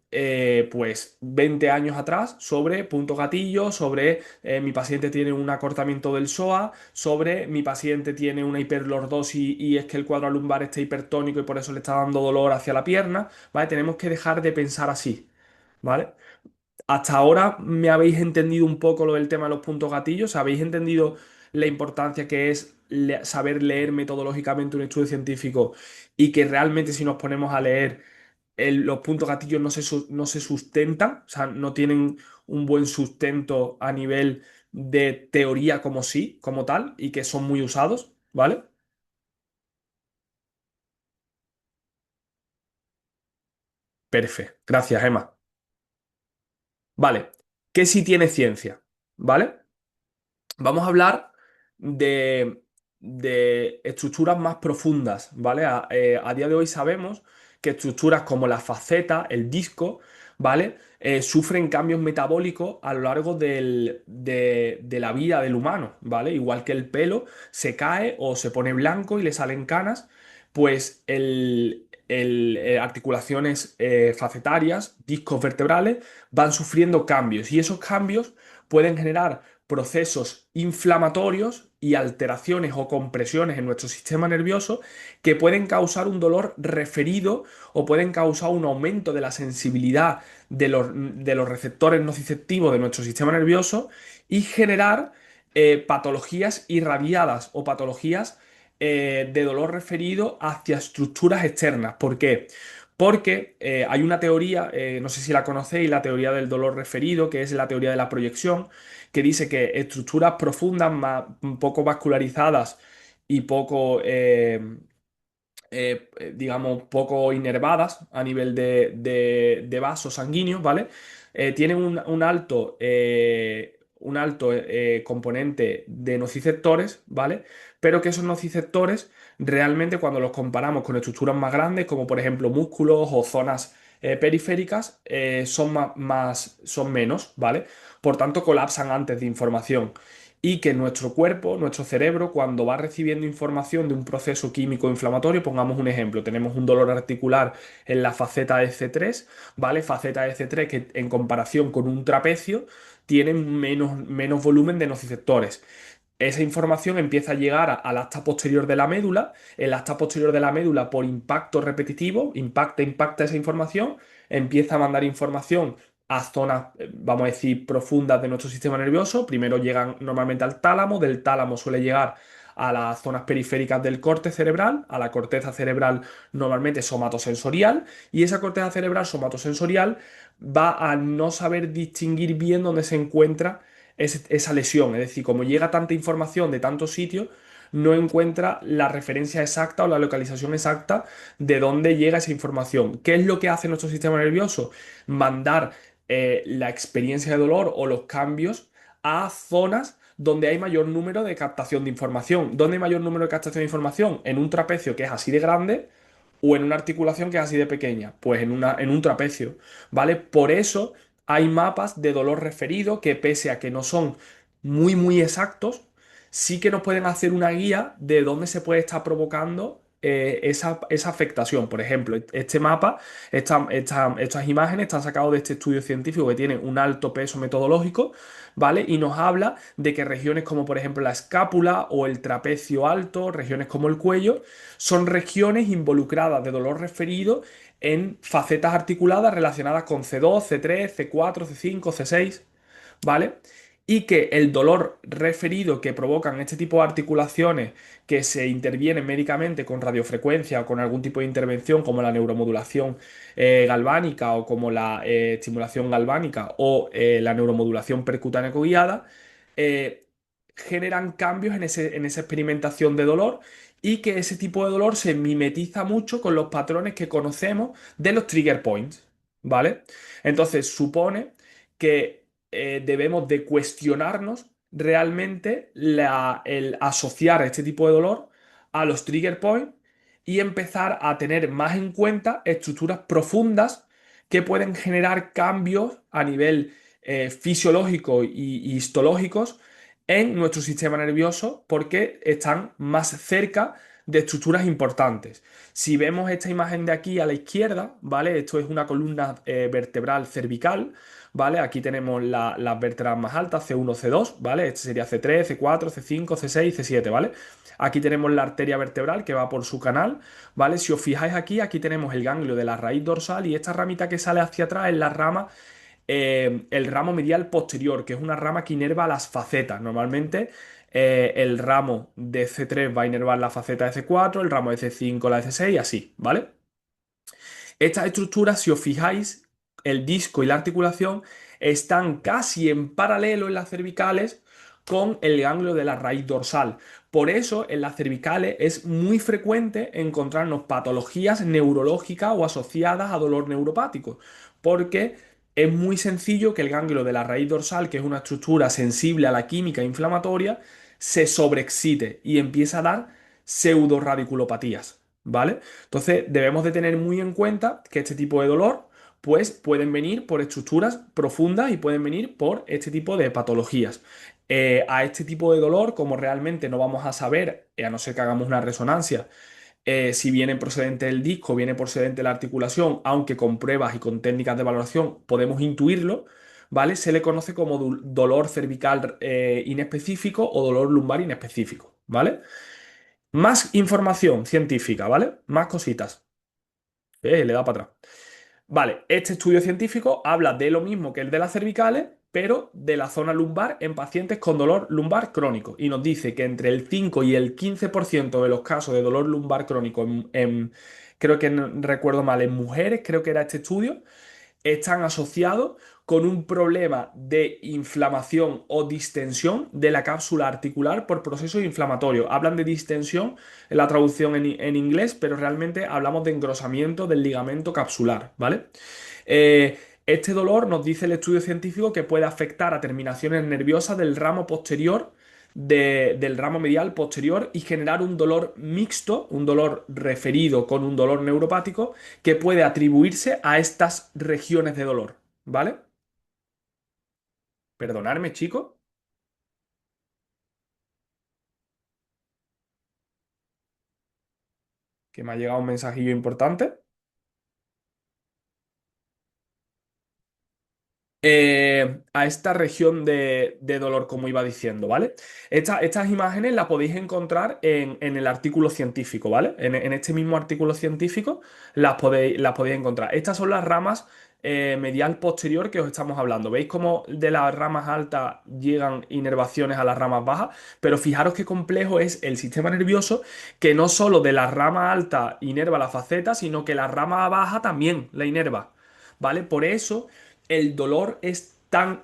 pues, 20 años atrás sobre punto gatillo, sobre mi paciente tiene un acortamiento del psoas, sobre mi paciente tiene una hiperlordosis y es que el cuadro lumbar está hipertónico y por eso le está dando dolor hacia la pierna, ¿vale? Tenemos que dejar de pensar así, ¿vale? Hasta ahora me habéis entendido un poco lo del tema de los puntos gatillos, habéis entendido la importancia que es saber leer metodológicamente un estudio científico y que realmente si nos ponemos a leer los puntos gatillos no se sustentan, o sea, no tienen un buen sustento a nivel de teoría como sí, como tal, y que son muy usados, ¿vale? Perfecto, gracias, Emma. Vale, ¿qué sí tiene ciencia? ¿Vale? Vamos a hablar de estructuras más profundas, ¿vale? A día de hoy sabemos que estructuras como la faceta, el disco, ¿vale? Sufren cambios metabólicos a lo largo de la vida del humano, ¿vale? Igual que el pelo se cae o se pone blanco y le salen canas, pues articulaciones facetarias, discos vertebrales, van sufriendo cambios y esos cambios pueden generar procesos inflamatorios y alteraciones o compresiones en nuestro sistema nervioso que pueden causar un dolor referido o pueden causar un aumento de la sensibilidad de los receptores nociceptivos de nuestro sistema nervioso y generar patologías irradiadas o patologías de dolor referido hacia estructuras externas. ¿Por qué? Porque hay una teoría, no sé si la conocéis, la teoría del dolor referido, que es la teoría de la proyección, que dice que estructuras profundas, poco vascularizadas y poco, digamos, poco inervadas a nivel de vasos sanguíneos, ¿vale? Tienen un alto componente de nociceptores, ¿vale? Pero que esos nociceptores realmente cuando los comparamos con estructuras más grandes, como por ejemplo músculos o zonas periféricas, son menos, ¿vale? Por tanto, colapsan antes de información y que nuestro cuerpo, nuestro cerebro, cuando va recibiendo información de un proceso químico inflamatorio, pongamos un ejemplo, tenemos un dolor articular en la faceta EC3, ¿vale? Faceta EC3 que en comparación con un trapecio tiene menos volumen de nociceptores. Esa información empieza a llegar al acta posterior de la médula. El acta posterior de la médula, por impacto repetitivo, impacta esa información, empieza a mandar información a zonas, vamos a decir, profundas de nuestro sistema nervioso. Primero llegan normalmente al tálamo, del tálamo suele llegar a las zonas periféricas del corte cerebral, a la corteza cerebral normalmente somatosensorial, y esa corteza cerebral somatosensorial va a no saber distinguir bien dónde se encuentra esa lesión. Es decir, como llega tanta información de tantos sitios, no encuentra la referencia exacta o la localización exacta de dónde llega esa información. ¿Qué es lo que hace nuestro sistema nervioso? Mandar la experiencia de dolor o los cambios a zonas donde hay mayor número de captación de información. ¿Dónde hay mayor número de captación de información? En un trapecio que es así de grande o en una articulación que es así de pequeña. Pues en un trapecio, ¿vale? Por eso hay mapas de dolor referido que pese a que no son muy, muy exactos, sí que nos pueden hacer una guía de dónde se puede estar provocando esa afectación. Por ejemplo, este mapa, estas imágenes están sacadas de este estudio científico que tiene un alto peso metodológico, ¿vale? Y nos habla de que regiones como por ejemplo la escápula o el trapecio alto, regiones como el cuello, son regiones involucradas de dolor referido en facetas articuladas relacionadas con C2, C3, C4, C5, C6, ¿vale? Y que el dolor referido que provocan este tipo de articulaciones que se intervienen médicamente con radiofrecuencia o con algún tipo de intervención como la neuromodulación galvánica o como la estimulación galvánica o la neuromodulación percutánea guiada, eh, generan cambios en esa experimentación de dolor y que ese tipo de dolor se mimetiza mucho con los patrones que conocemos de los trigger points, ¿vale? Entonces supone que debemos de cuestionarnos realmente el asociar este tipo de dolor a los trigger points y empezar a tener más en cuenta estructuras profundas que pueden generar cambios a nivel fisiológico y histológicos en nuestro sistema nervioso porque están más cerca de estructuras importantes. Si vemos esta imagen de aquí a la izquierda, ¿vale? Esto es una columna vertebral cervical, ¿vale? Aquí tenemos las vértebras más altas, C1, C2, ¿vale? Este sería C3, C4, C5, C6, C7, ¿vale? Aquí tenemos la arteria vertebral que va por su canal, ¿vale? Si os fijáis aquí, aquí tenemos el ganglio de la raíz dorsal y esta ramita que sale hacia atrás es la rama el ramo medial posterior, que es una rama que inerva las facetas. Normalmente el ramo de C3 va a inervar la faceta de C4, el ramo de C5 la de C6 y así, ¿vale? Estas estructuras, si os fijáis, el disco y la articulación están casi en paralelo en las cervicales con el ganglio de la raíz dorsal. Por eso en las cervicales es muy frecuente encontrarnos patologías neurológicas o asociadas a dolor neuropático, porque es muy sencillo que el ganglio de la raíz dorsal, que es una estructura sensible a la química inflamatoria, se sobreexcite y empieza a dar pseudoradiculopatías, ¿vale? Entonces debemos de tener muy en cuenta que este tipo de dolor pues pueden venir por estructuras profundas y pueden venir por este tipo de patologías. A este tipo de dolor, como realmente no vamos a saber, a no ser que hagamos una resonancia, si viene procedente del disco, viene procedente de la articulación, aunque con pruebas y con técnicas de valoración podemos intuirlo, ¿vale? Se le conoce como dolor cervical inespecífico o dolor lumbar inespecífico, ¿vale? Más información científica, ¿vale? Más cositas. Le da para atrás. Vale, este estudio científico habla de lo mismo que el de las cervicales, pero de la zona lumbar en pacientes con dolor lumbar crónico. Y nos dice que entre el 5 y el 15% de los casos de dolor lumbar crónico creo que no recuerdo mal, en mujeres, creo que era este estudio, están asociados con un problema de inflamación o distensión de la cápsula articular por procesos inflamatorios. Hablan de distensión en la traducción en inglés, pero realmente hablamos de engrosamiento del ligamento capsular, ¿vale? Este dolor nos dice el estudio científico que puede afectar a terminaciones nerviosas del ramo posterior, del ramo medial posterior y generar un dolor mixto, un dolor referido con un dolor neuropático que puede atribuirse a estas regiones de dolor, ¿vale? Perdonadme, chicos, que me ha llegado un mensajillo importante. A esta región de dolor, como iba diciendo, ¿vale? Estas imágenes las podéis encontrar en el artículo científico, ¿vale? En este mismo artículo científico las podéis encontrar. Estas son las ramas medial posterior que os estamos hablando. ¿Veis cómo de las ramas altas llegan inervaciones a las ramas bajas? Pero fijaros qué complejo es el sistema nervioso, que no solo de la rama alta inerva la faceta, sino que la rama baja también la inerva, ¿vale? Por eso el dolor es tan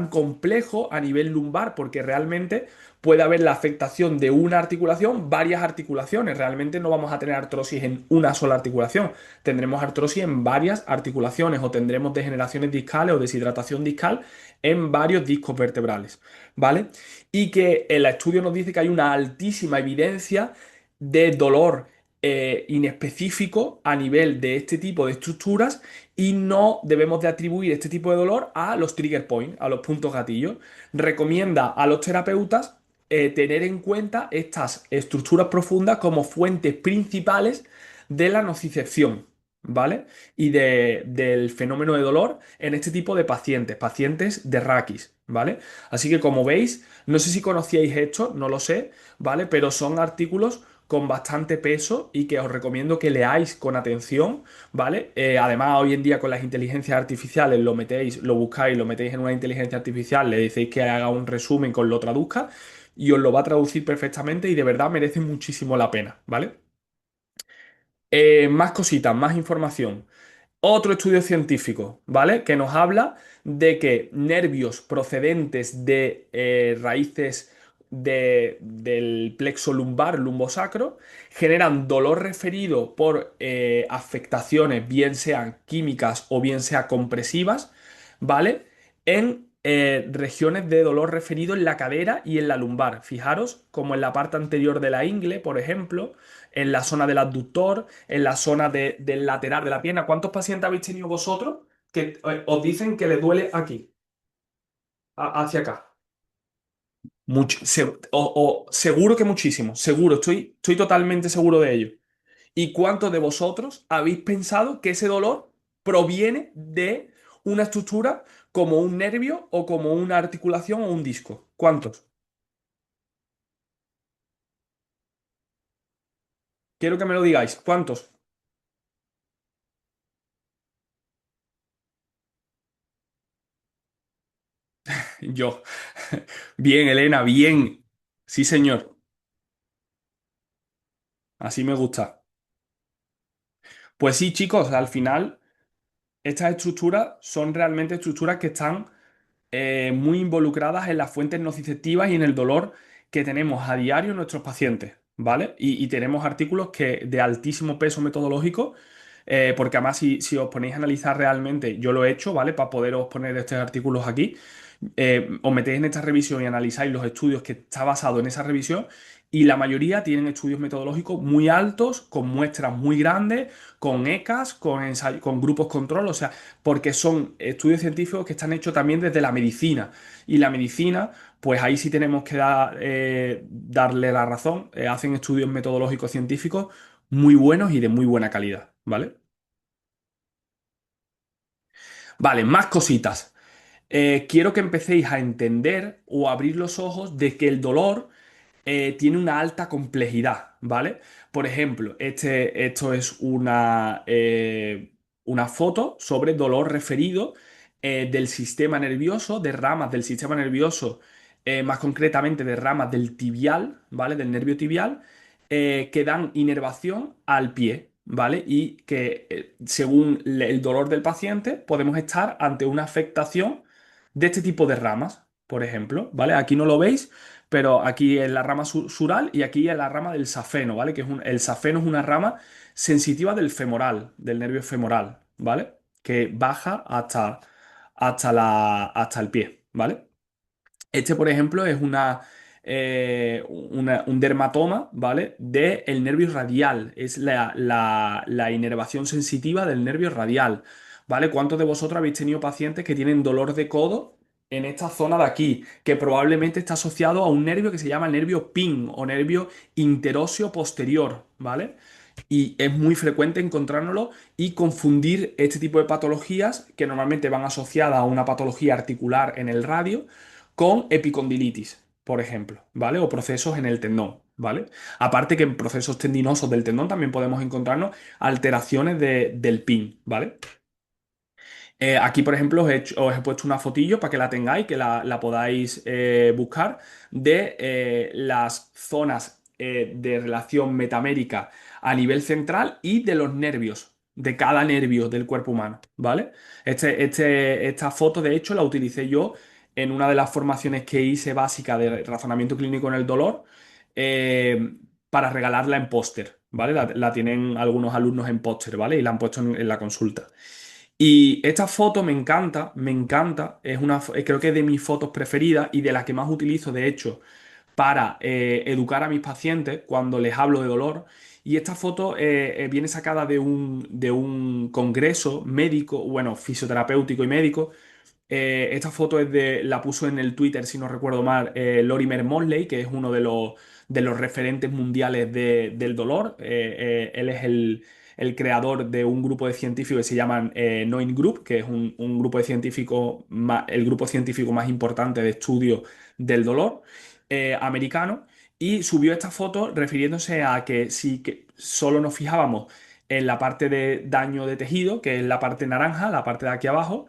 complejo a nivel lumbar, porque realmente puede haber la afectación de una articulación, varias articulaciones. Realmente no vamos a tener artrosis en una sola articulación. Tendremos artrosis en varias articulaciones o tendremos degeneraciones discales o deshidratación discal en varios discos vertebrales, ¿vale? Y que el estudio nos dice que hay una altísima evidencia de dolor inespecífico a nivel de este tipo de estructuras, y no debemos de atribuir este tipo de dolor a los trigger points, a los puntos gatillos. Recomienda a los terapeutas tener en cuenta estas estructuras profundas como fuentes principales de la nocicepción, ¿vale? Y del fenómeno de dolor en este tipo de pacientes, pacientes de raquis, ¿vale? Así que como veis, no sé si conocíais esto, no lo sé, ¿vale? Pero son artículos con bastante peso y que os recomiendo que leáis con atención, ¿vale? Además, hoy en día con las inteligencias artificiales lo metéis, lo buscáis, lo metéis en una inteligencia artificial, le decéis que haga un resumen, que os lo traduzca y os lo va a traducir perfectamente y de verdad merece muchísimo la pena, ¿vale? Más cositas, más información. Otro estudio científico, ¿vale? Que nos habla de que nervios procedentes de raíces del plexo lumbar, lumbosacro, generan dolor referido por afectaciones, bien sean químicas o bien sean compresivas, ¿vale? En regiones de dolor referido en la cadera y en la lumbar. Fijaros, como en la parte anterior de la ingle, por ejemplo, en la zona del abductor, en la zona del lateral de la pierna. ¿Cuántos pacientes habéis tenido vosotros que os dicen que les duele aquí, hacia acá? Seguro que muchísimo, seguro, estoy totalmente seguro de ello. ¿Y cuántos de vosotros habéis pensado que ese dolor proviene de una estructura como un nervio o como una articulación o un disco? ¿Cuántos? Quiero que me lo digáis. ¿Cuántos? Yo. Bien, Elena, bien. Sí, señor. Así me gusta. Pues sí, chicos, al final estas estructuras son realmente estructuras que están muy involucradas en las fuentes nociceptivas y en el dolor que tenemos a diario en nuestros pacientes, ¿vale? Y tenemos artículos de altísimo peso metodológico, porque además si os ponéis a analizar realmente, yo lo he hecho, ¿vale? Para poderos poner estos artículos aquí, os metéis en esta revisión y analizáis los estudios que está basado en esa revisión. Y la mayoría tienen estudios metodológicos muy altos, con muestras muy grandes, con ECAs, con grupos control, o sea, porque son estudios científicos que están hechos también desde la medicina. Y la medicina, pues ahí sí tenemos que darle la razón. Hacen estudios metodológicos científicos muy buenos y de muy buena calidad, ¿vale? Vale, más cositas. Quiero que empecéis a entender o abrir los ojos de que el dolor tiene una alta complejidad, ¿vale? Por ejemplo, esto es una foto sobre dolor referido del sistema nervioso, de ramas del sistema nervioso, más concretamente de ramas del tibial, ¿vale? Del nervio tibial, que dan inervación al pie, ¿vale? Y que según el dolor del paciente podemos estar ante una afectación de este tipo de ramas, por ejemplo, ¿vale? Aquí no lo veis, pero aquí es la rama sural y aquí es la rama del safeno, ¿vale? El safeno es una rama sensitiva del femoral, del nervio femoral, ¿vale? Que baja hasta el pie, ¿vale? Este, por ejemplo, es un dermatoma, ¿vale? Del nervio radial. Es la inervación sensitiva del nervio radial, ¿vale? ¿Cuántos de vosotros habéis tenido pacientes que tienen dolor de codo en esta zona de aquí? Que probablemente está asociado a un nervio que se llama nervio PIN o nervio interóseo posterior, ¿vale? Y es muy frecuente encontrárnoslo y confundir este tipo de patologías que normalmente van asociadas a una patología articular en el radio con epicondilitis, por ejemplo, ¿vale? O procesos en el tendón, ¿vale? Aparte que en procesos tendinosos del tendón también podemos encontrarnos alteraciones del PIN, ¿vale? Aquí, por ejemplo, os he puesto una fotillo para que la tengáis, que la podáis buscar, de las zonas de relación metamérica a nivel central y de los nervios, de cada nervio del cuerpo humano, ¿vale? Esta foto, de hecho, la utilicé yo en una de las formaciones que hice básica de razonamiento clínico en el dolor, eh, para regalarla en póster, ¿vale? La tienen algunos alumnos en póster, ¿vale? Y la han puesto en la consulta. Y esta foto me encanta, creo que es de mis fotos preferidas y de las que más utilizo, de hecho, para educar a mis pacientes cuando les hablo de dolor. Y esta foto viene sacada de un congreso médico, bueno, fisioterapéutico y médico. Esta foto la puso en el Twitter, si no recuerdo mal, Lorimer Motley, que es uno de los referentes mundiales del dolor. Él es el creador de un grupo de científicos que se llaman Noin Group, que es un grupo de científicos, el grupo científico más importante de estudio del dolor americano. Y subió esta foto refiriéndose a que si que solo nos fijábamos en la parte de daño de tejido, que es la parte naranja, la parte de aquí abajo,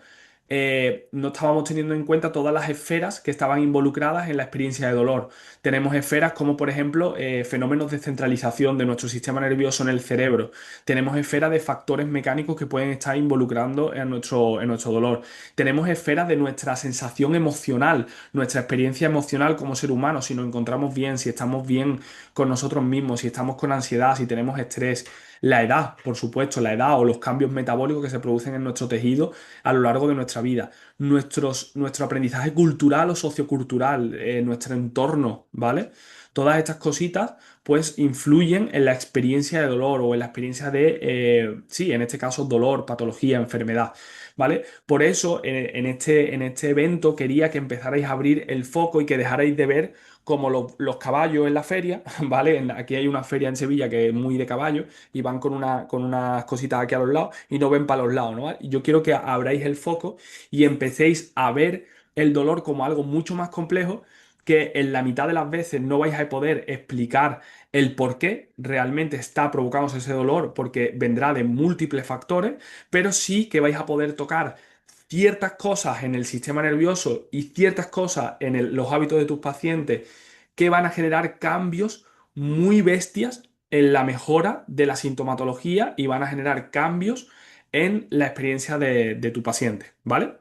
no estábamos teniendo en cuenta todas las esferas que estaban involucradas en la experiencia de dolor. Tenemos esferas como, por ejemplo, fenómenos de centralización de nuestro sistema nervioso en el cerebro. Tenemos esferas de factores mecánicos que pueden estar involucrando en nuestro dolor. Tenemos esferas de nuestra sensación emocional, nuestra experiencia emocional como ser humano, si nos encontramos bien, si estamos bien con nosotros mismos, si estamos con ansiedad, si tenemos estrés. La edad, por supuesto, la edad o los cambios metabólicos que se producen en nuestro tejido a lo largo de nuestra vida, nuestro aprendizaje cultural o sociocultural, nuestro entorno, ¿vale? Todas estas cositas pues influyen en la experiencia de dolor o en la experiencia sí, en este caso dolor, patología, enfermedad, ¿vale? Por eso en este evento quería que empezarais a abrir el foco y que dejarais de ver como los caballos en la feria, ¿vale? Aquí hay una feria en Sevilla que es muy de caballos y van con unas cositas aquí a los lados y no ven para los lados, ¿no? Y yo quiero que abráis el foco y empecéis a ver el dolor como algo mucho más complejo que en la mitad de las veces no vais a poder explicar el por qué realmente está provocándose ese dolor, porque vendrá de múltiples factores, pero sí que vais a poder tocar ciertas cosas en el sistema nervioso y ciertas cosas en los hábitos de tus pacientes que van a generar cambios muy bestias en la mejora de la sintomatología y van a generar cambios en la experiencia de tu paciente, ¿vale?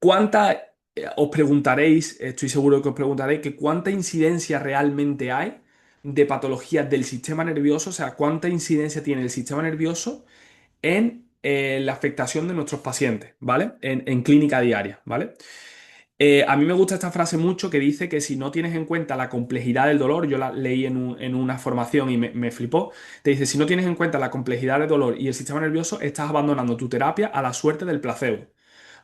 ¿Cuánta, os preguntaréis, estoy seguro que os preguntaréis, que cuánta incidencia realmente hay de patologías del sistema nervioso, o sea, cuánta incidencia tiene el sistema nervioso en la afectación de nuestros pacientes, ¿vale? En clínica diaria, ¿vale? A mí me gusta esta frase mucho que dice que si no tienes en cuenta la complejidad del dolor, yo la leí en una formación y me flipó, te dice, si no tienes en cuenta la complejidad del dolor y el sistema nervioso, estás abandonando tu terapia a la suerte del placebo,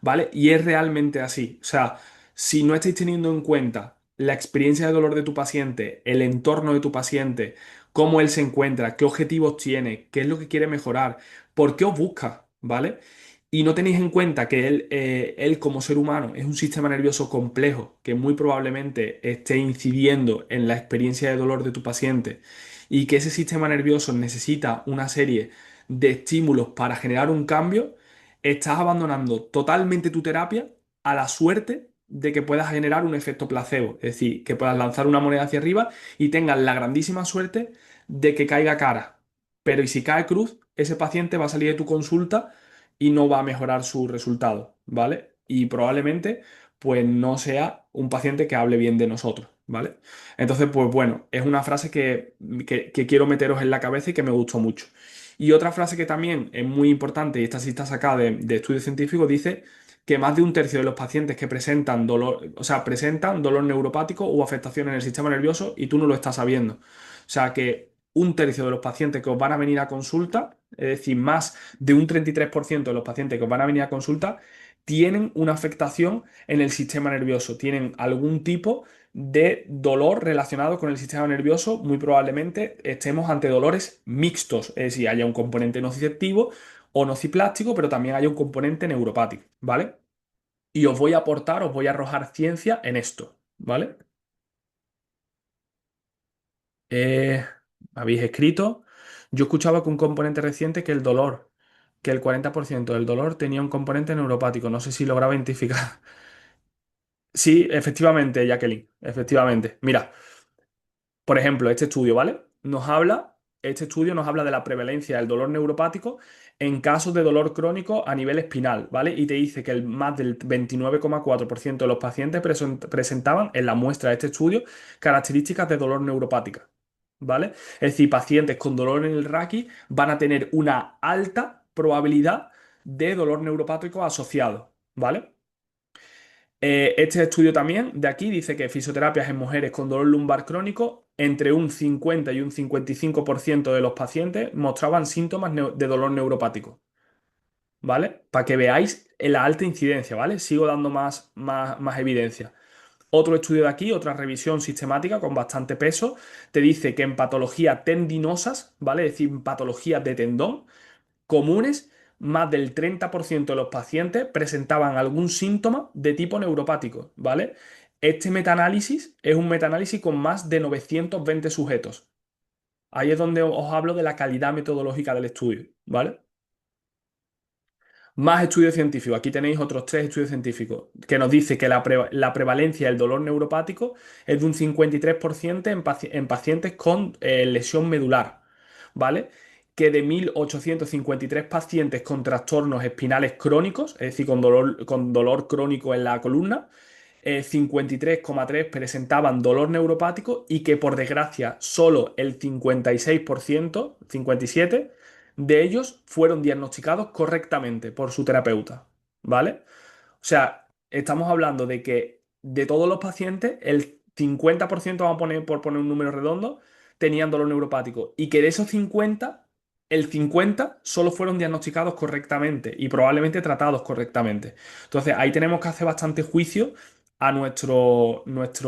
¿vale? Y es realmente así. O sea, si no estáis teniendo en cuenta la experiencia de dolor de tu paciente, el entorno de tu paciente, cómo él se encuentra, qué objetivos tiene, qué es lo que quiere mejorar, por qué os busca, ¿vale? y no tenéis en cuenta que él como ser humano es un sistema nervioso complejo que muy probablemente esté incidiendo en la experiencia de dolor de tu paciente y que ese sistema nervioso necesita una serie de estímulos para generar un cambio, estás abandonando totalmente tu terapia a la suerte de que puedas generar un efecto placebo. Es decir, que puedas lanzar una moneda hacia arriba y tengas la grandísima suerte de que caiga cara. Pero y si cae cruz, ese paciente va a salir de tu consulta y no va a mejorar su resultado, ¿vale? Y probablemente pues no sea un paciente que hable bien de nosotros, ¿vale? Entonces, pues bueno, es una frase que quiero meteros en la cabeza y que me gustó mucho. Y otra frase que también es muy importante, y esta sí está sacada de estudios científicos, dice que más de un tercio de los pacientes que presentan dolor, o sea, presentan dolor neuropático o afectación en el sistema nervioso y tú no lo estás sabiendo. O sea que un tercio de los pacientes que os van a venir a consulta, es decir, más de un 33% de los pacientes que os van a venir a consulta, tienen una afectación en el sistema nervioso, tienen algún tipo de dolor relacionado con el sistema nervioso. Muy probablemente estemos ante dolores mixtos, es decir, haya un componente nociceptivo o nociplástico, pero también haya un componente neuropático, ¿vale? Y os voy a aportar, os voy a arrojar ciencia en esto, ¿vale? Eh, habéis escrito. Yo escuchaba que un componente reciente que el 40% del dolor tenía un componente neuropático. No sé si lograba identificar. Sí, efectivamente, Jacqueline, efectivamente. Mira, por ejemplo, este estudio, ¿vale? Este estudio nos habla de la prevalencia del dolor neuropático en casos de dolor crónico a nivel espinal, ¿vale? Y te dice que más del 29,4% de los pacientes presentaban en la muestra de este estudio características de dolor neuropática, ¿vale? Es decir, pacientes con dolor en el raquis van a tener una alta probabilidad de dolor neuropático asociado, ¿vale? Este estudio también de aquí dice que fisioterapias en mujeres con dolor lumbar crónico, entre un 50 y un 55% de los pacientes mostraban síntomas de dolor neuropático, ¿vale? Para que veáis la alta incidencia, ¿vale? Sigo dando más evidencia. Otro estudio de aquí, otra revisión sistemática con bastante peso, te dice que en patologías tendinosas, ¿vale? Es decir, en patologías de tendón, comunes, más del 30% de los pacientes presentaban algún síntoma de tipo neuropático, ¿vale? Este metaanálisis es un metaanálisis con más de 920 sujetos. Ahí es donde os hablo de la calidad metodológica del estudio, ¿vale? Más estudios científicos. Aquí tenéis otros tres estudios científicos que nos dice que la prevalencia del dolor neuropático es de un 53% en pacientes con lesión medular, ¿vale? Que de 1.853 pacientes con trastornos espinales crónicos, es decir, con dolor crónico en la columna, 53,3 presentaban dolor neuropático y que por desgracia solo el 56%, 57%, de ellos fueron diagnosticados correctamente por su terapeuta, ¿vale? O sea, estamos hablando de que de todos los pacientes, el 50%, vamos a poner, por poner un número redondo, tenían dolor neuropático. Y que de esos 50, el 50 solo fueron diagnosticados correctamente y probablemente tratados correctamente. Entonces, ahí tenemos que hacer bastante juicio a nuestro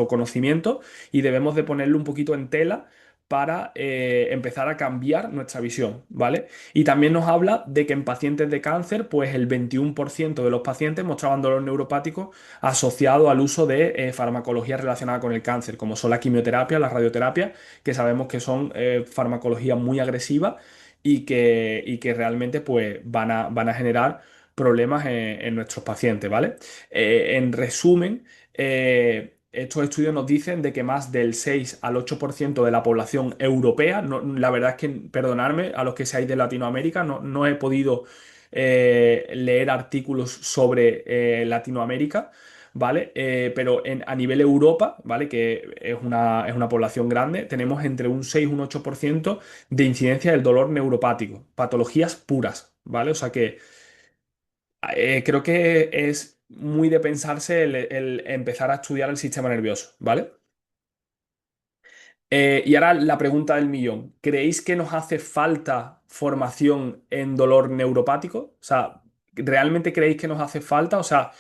conocimiento y debemos de ponerlo un poquito en tela para empezar a cambiar nuestra visión, ¿vale? Y también nos habla de que en pacientes de cáncer, pues el 21% de los pacientes mostraban dolor neuropático asociado al uso de farmacología relacionada con el cáncer, como son la quimioterapia, la radioterapia, que sabemos que son farmacologías muy agresivas y que realmente pues, van a generar problemas en nuestros pacientes, ¿vale? En resumen, estos estudios nos dicen de que más del 6 al 8% de la población europea, la verdad es que, perdonadme, a los que seáis de Latinoamérica, no he podido leer artículos sobre Latinoamérica, ¿vale? Pero a nivel Europa, ¿vale? Que es una población grande, tenemos entre un 6 y un 8% de incidencia del dolor neuropático, patologías puras, ¿vale? O sea que creo que es muy de pensarse el empezar a estudiar el sistema nervioso, ¿vale? Y ahora la pregunta del millón. ¿Creéis que nos hace falta formación en dolor neuropático? O sea, ¿realmente creéis que nos hace falta? O sea,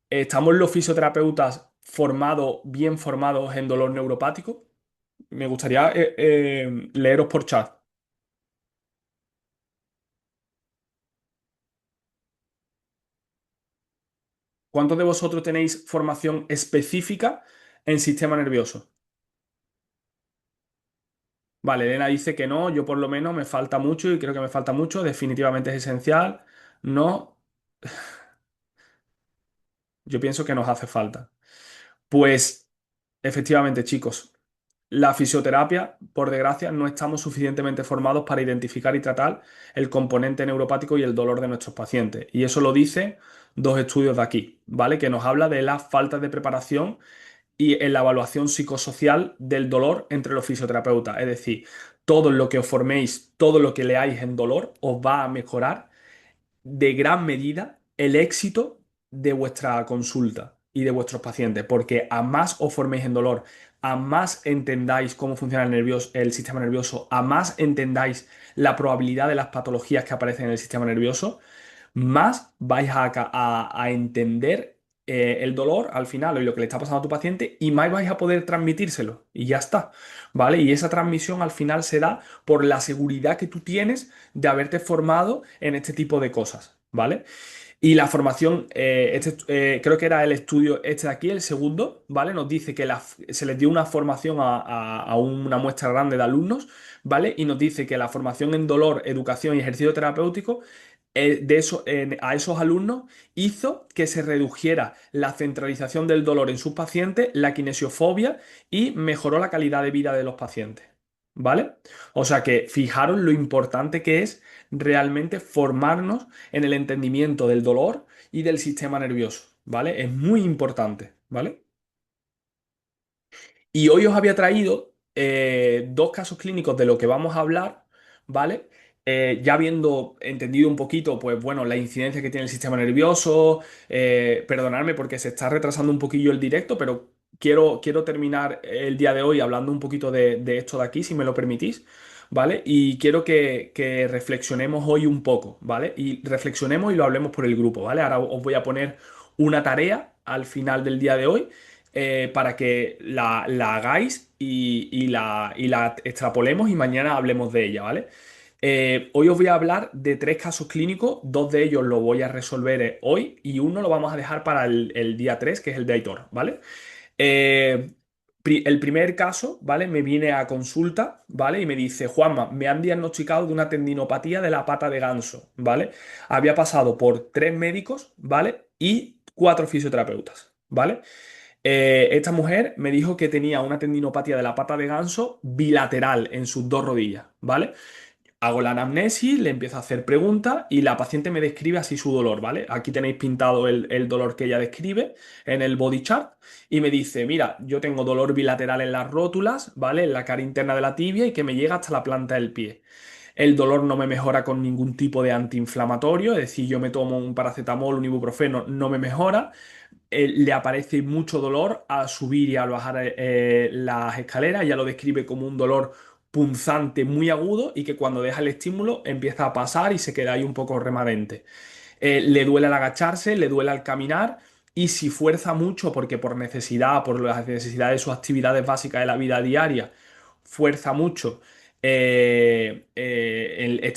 ¿estamos los fisioterapeutas formados, bien formados en dolor neuropático? Me gustaría leeros por chat. ¿Cuántos de vosotros tenéis formación específica en sistema nervioso? Vale, Elena dice que no, yo por lo menos me falta mucho y creo que me falta mucho, definitivamente es esencial. No, yo pienso que nos hace falta. Pues efectivamente, chicos, la fisioterapia, por desgracia, no estamos suficientemente formados para identificar y tratar el componente neuropático y el dolor de nuestros pacientes. Y eso lo dicen dos estudios de aquí, ¿vale? Que nos habla de la falta de preparación y en la evaluación psicosocial del dolor entre los fisioterapeutas. Es decir, todo lo que os forméis, todo lo que leáis en dolor, os va a mejorar de gran medida el éxito de vuestra consulta y de vuestros pacientes, porque a más os forméis en dolor, a más entendáis cómo funciona el sistema nervioso, a más entendáis la probabilidad de las patologías que aparecen en el sistema nervioso, más vais a entender el dolor al final y lo que le está pasando a tu paciente y más vais a poder transmitírselo y ya está, ¿vale? Y esa transmisión al final se da por la seguridad que tú tienes de haberte formado en este tipo de cosas, ¿vale? Y la formación, creo que era el estudio este de aquí, el segundo, ¿vale? Nos dice que se les dio una formación a una muestra grande de alumnos, ¿vale? Y nos dice que la formación en dolor, educación y ejercicio terapéutico a esos alumnos hizo que se redujera la centralización del dolor en sus pacientes, la kinesiofobia y mejoró la calidad de vida de los pacientes, ¿vale? O sea que fijaros lo importante que es realmente formarnos en el entendimiento del dolor y del sistema nervioso, ¿vale? Es muy importante, ¿vale? Y hoy os había traído dos casos clínicos de lo que vamos a hablar, ¿vale? Ya habiendo entendido un poquito, pues bueno, la incidencia que tiene el sistema nervioso, perdonadme porque se está retrasando un poquillo el directo, pero quiero terminar el día de hoy hablando un poquito de esto de aquí, si me lo permitís, ¿vale? Y quiero que reflexionemos hoy un poco, ¿vale? Y reflexionemos y lo hablemos por el grupo, ¿vale? Ahora os voy a poner una tarea al final del día de hoy para que la hagáis y la extrapolemos y mañana hablemos de ella, ¿vale? Hoy os voy a hablar de tres casos clínicos, dos de ellos lo voy a resolver hoy y uno lo vamos a dejar para el día 3, que es el de Aitor, ¿vale? Eh, el primer caso, ¿vale? Me viene a consulta, ¿vale? Y me dice, Juanma, me han diagnosticado de una tendinopatía de la pata de ganso, ¿vale? Había pasado por tres médicos, ¿vale? Y cuatro fisioterapeutas, ¿vale? Esta mujer me dijo que tenía una tendinopatía de la pata de ganso bilateral en sus dos rodillas, ¿vale? Hago la anamnesis, le empiezo a hacer preguntas y la paciente me describe así su dolor, ¿vale? Aquí tenéis pintado el dolor que ella describe en el body chart y me dice, mira, yo tengo dolor bilateral en las rótulas, ¿vale? En la cara interna de la tibia y que me llega hasta la planta del pie. El dolor no me mejora con ningún tipo de antiinflamatorio, es decir, yo me tomo un paracetamol, un ibuprofeno, no me mejora. Le aparece mucho dolor al subir y al bajar las escaleras. Ya lo describe como un dolor punzante muy agudo y que cuando deja el estímulo empieza a pasar y se queda ahí un poco remanente. Le duele al agacharse, le duele al caminar y si fuerza mucho porque por necesidad, por las necesidades de sus actividades básicas de la vida diaria, fuerza mucho este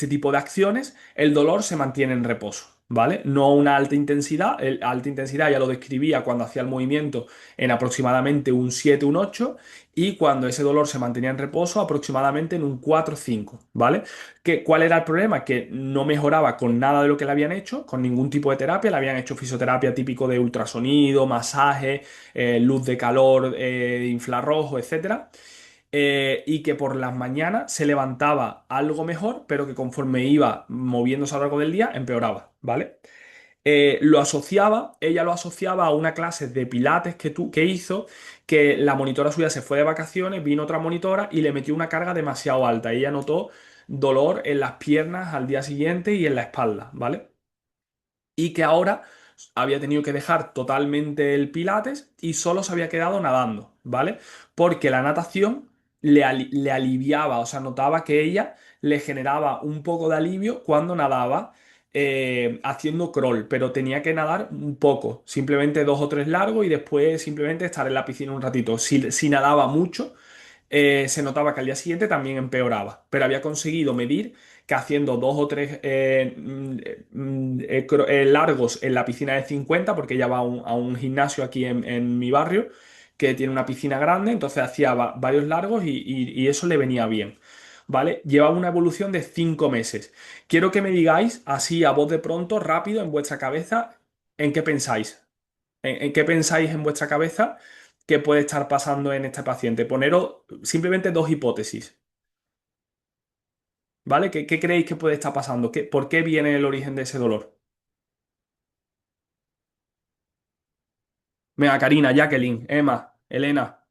tipo de acciones, el dolor se mantiene en reposo. ¿Vale? No una alta intensidad, alta intensidad ya lo describía cuando hacía el movimiento en aproximadamente un 7 un 8 y cuando ese dolor se mantenía en reposo aproximadamente en un 4 5, ¿vale? ¿Cuál era el problema? Que no mejoraba con nada de lo que le habían hecho, con ningún tipo de terapia. Le habían hecho fisioterapia típico de ultrasonido, masaje, luz de calor, infrarrojo, etcétera. Y que por las mañanas se levantaba algo mejor, pero que conforme iba moviéndose a lo largo del día, empeoraba, ¿vale? Ella lo asociaba a una clase de pilates que hizo, que la monitora suya se fue de vacaciones, vino otra monitora y le metió una carga demasiado alta. Ella notó dolor en las piernas al día siguiente y en la espalda, ¿vale? Y que ahora había tenido que dejar totalmente el pilates y solo se había quedado nadando, ¿vale? Porque la natación le aliviaba, o sea, notaba que ella le generaba un poco de alivio cuando nadaba haciendo crawl, pero tenía que nadar un poco, simplemente dos o tres largos y después simplemente estar en la piscina un ratito. Si nadaba mucho, se notaba que al día siguiente también empeoraba, pero había conseguido medir que haciendo dos o tres largos en la piscina de 50, porque ella va a un gimnasio aquí en mi barrio, que tiene una piscina grande, entonces hacía varios largos y eso le venía bien. ¿Vale? Lleva una evolución de 5 meses. Quiero que me digáis, así a voz de pronto, rápido, en vuestra cabeza, ¿en qué pensáis? En qué pensáis en vuestra cabeza que puede estar pasando en este paciente? Poneros simplemente dos hipótesis, ¿vale? ¿Qué creéis que puede estar pasando? ¿Por qué viene el origen de ese dolor? Venga, Karina, Jacqueline, Emma, Elena,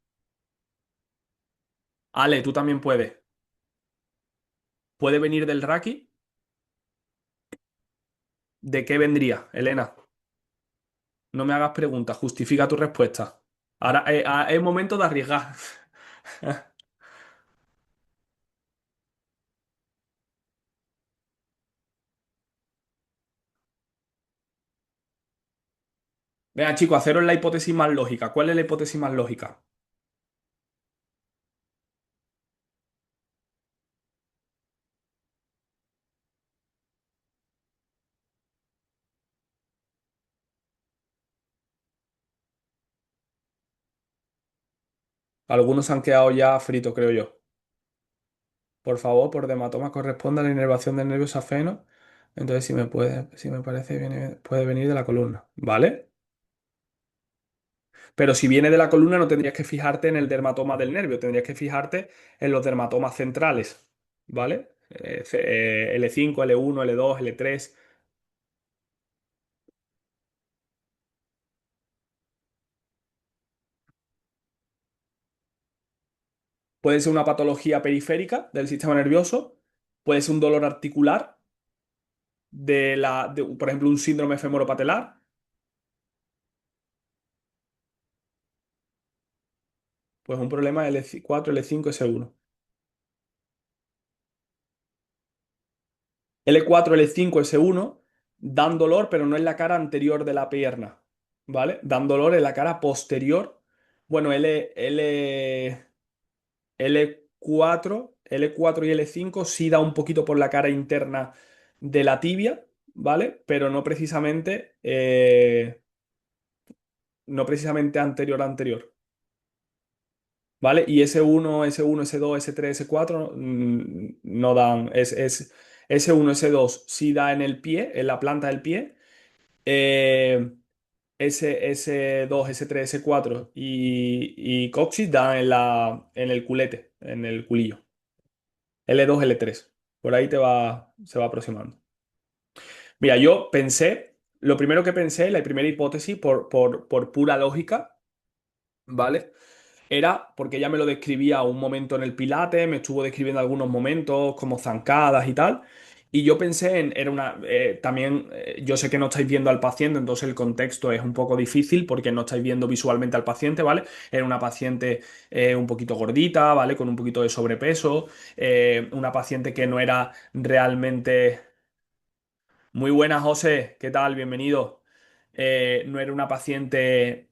Ale, tú también puedes. ¿Puede venir del Raki? ¿De qué vendría, Elena? No me hagas preguntas, justifica tu respuesta. Ahora es momento de arriesgar. Venga, chicos, haceros la hipótesis más lógica. ¿Cuál es la hipótesis más lógica? Algunos se han quedado ya fritos, creo yo. Por favor, por dermatoma corresponde a la inervación del nervio safeno. Entonces, si me parece, puede venir de la columna. ¿Vale? Pero si viene de la columna, no tendrías que fijarte en el dermatoma del nervio, tendrías que fijarte en los dermatomas centrales. ¿Vale? L5, L1, L2, L3. Puede ser una patología periférica del sistema nervioso, puede ser un dolor articular, por ejemplo, un síndrome femoropatelar, pues un problema L4, L5, S1. L4, L5, S1 dan dolor, pero no en la cara anterior de la pierna, ¿vale? Dan dolor en la cara posterior. Bueno, L4 y L5 sí da un poquito por la cara interna de la tibia, ¿vale? Pero no precisamente anterior a anterior. ¿Vale? Y S1, S1, S2, S3, S4 no dan. S1, S2 sí da en el pie, en la planta del pie. Eh, S2, S3, S4 y coxis dan en el culete, en el culillo. L2, L3. Por ahí se va aproximando. Mira, lo primero que pensé, la primera hipótesis, por pura lógica, ¿vale? Era porque ella me lo describía un momento en el Pilates, me estuvo describiendo algunos momentos como zancadas y tal. Y yo pensé también, yo sé que no estáis viendo al paciente, entonces el contexto es un poco difícil porque no estáis viendo visualmente al paciente, ¿vale? Era una paciente un poquito gordita, ¿vale? Con un poquito de sobrepeso, una paciente que no era realmente muy buena, José. ¿Qué tal? Bienvenido. No era una paciente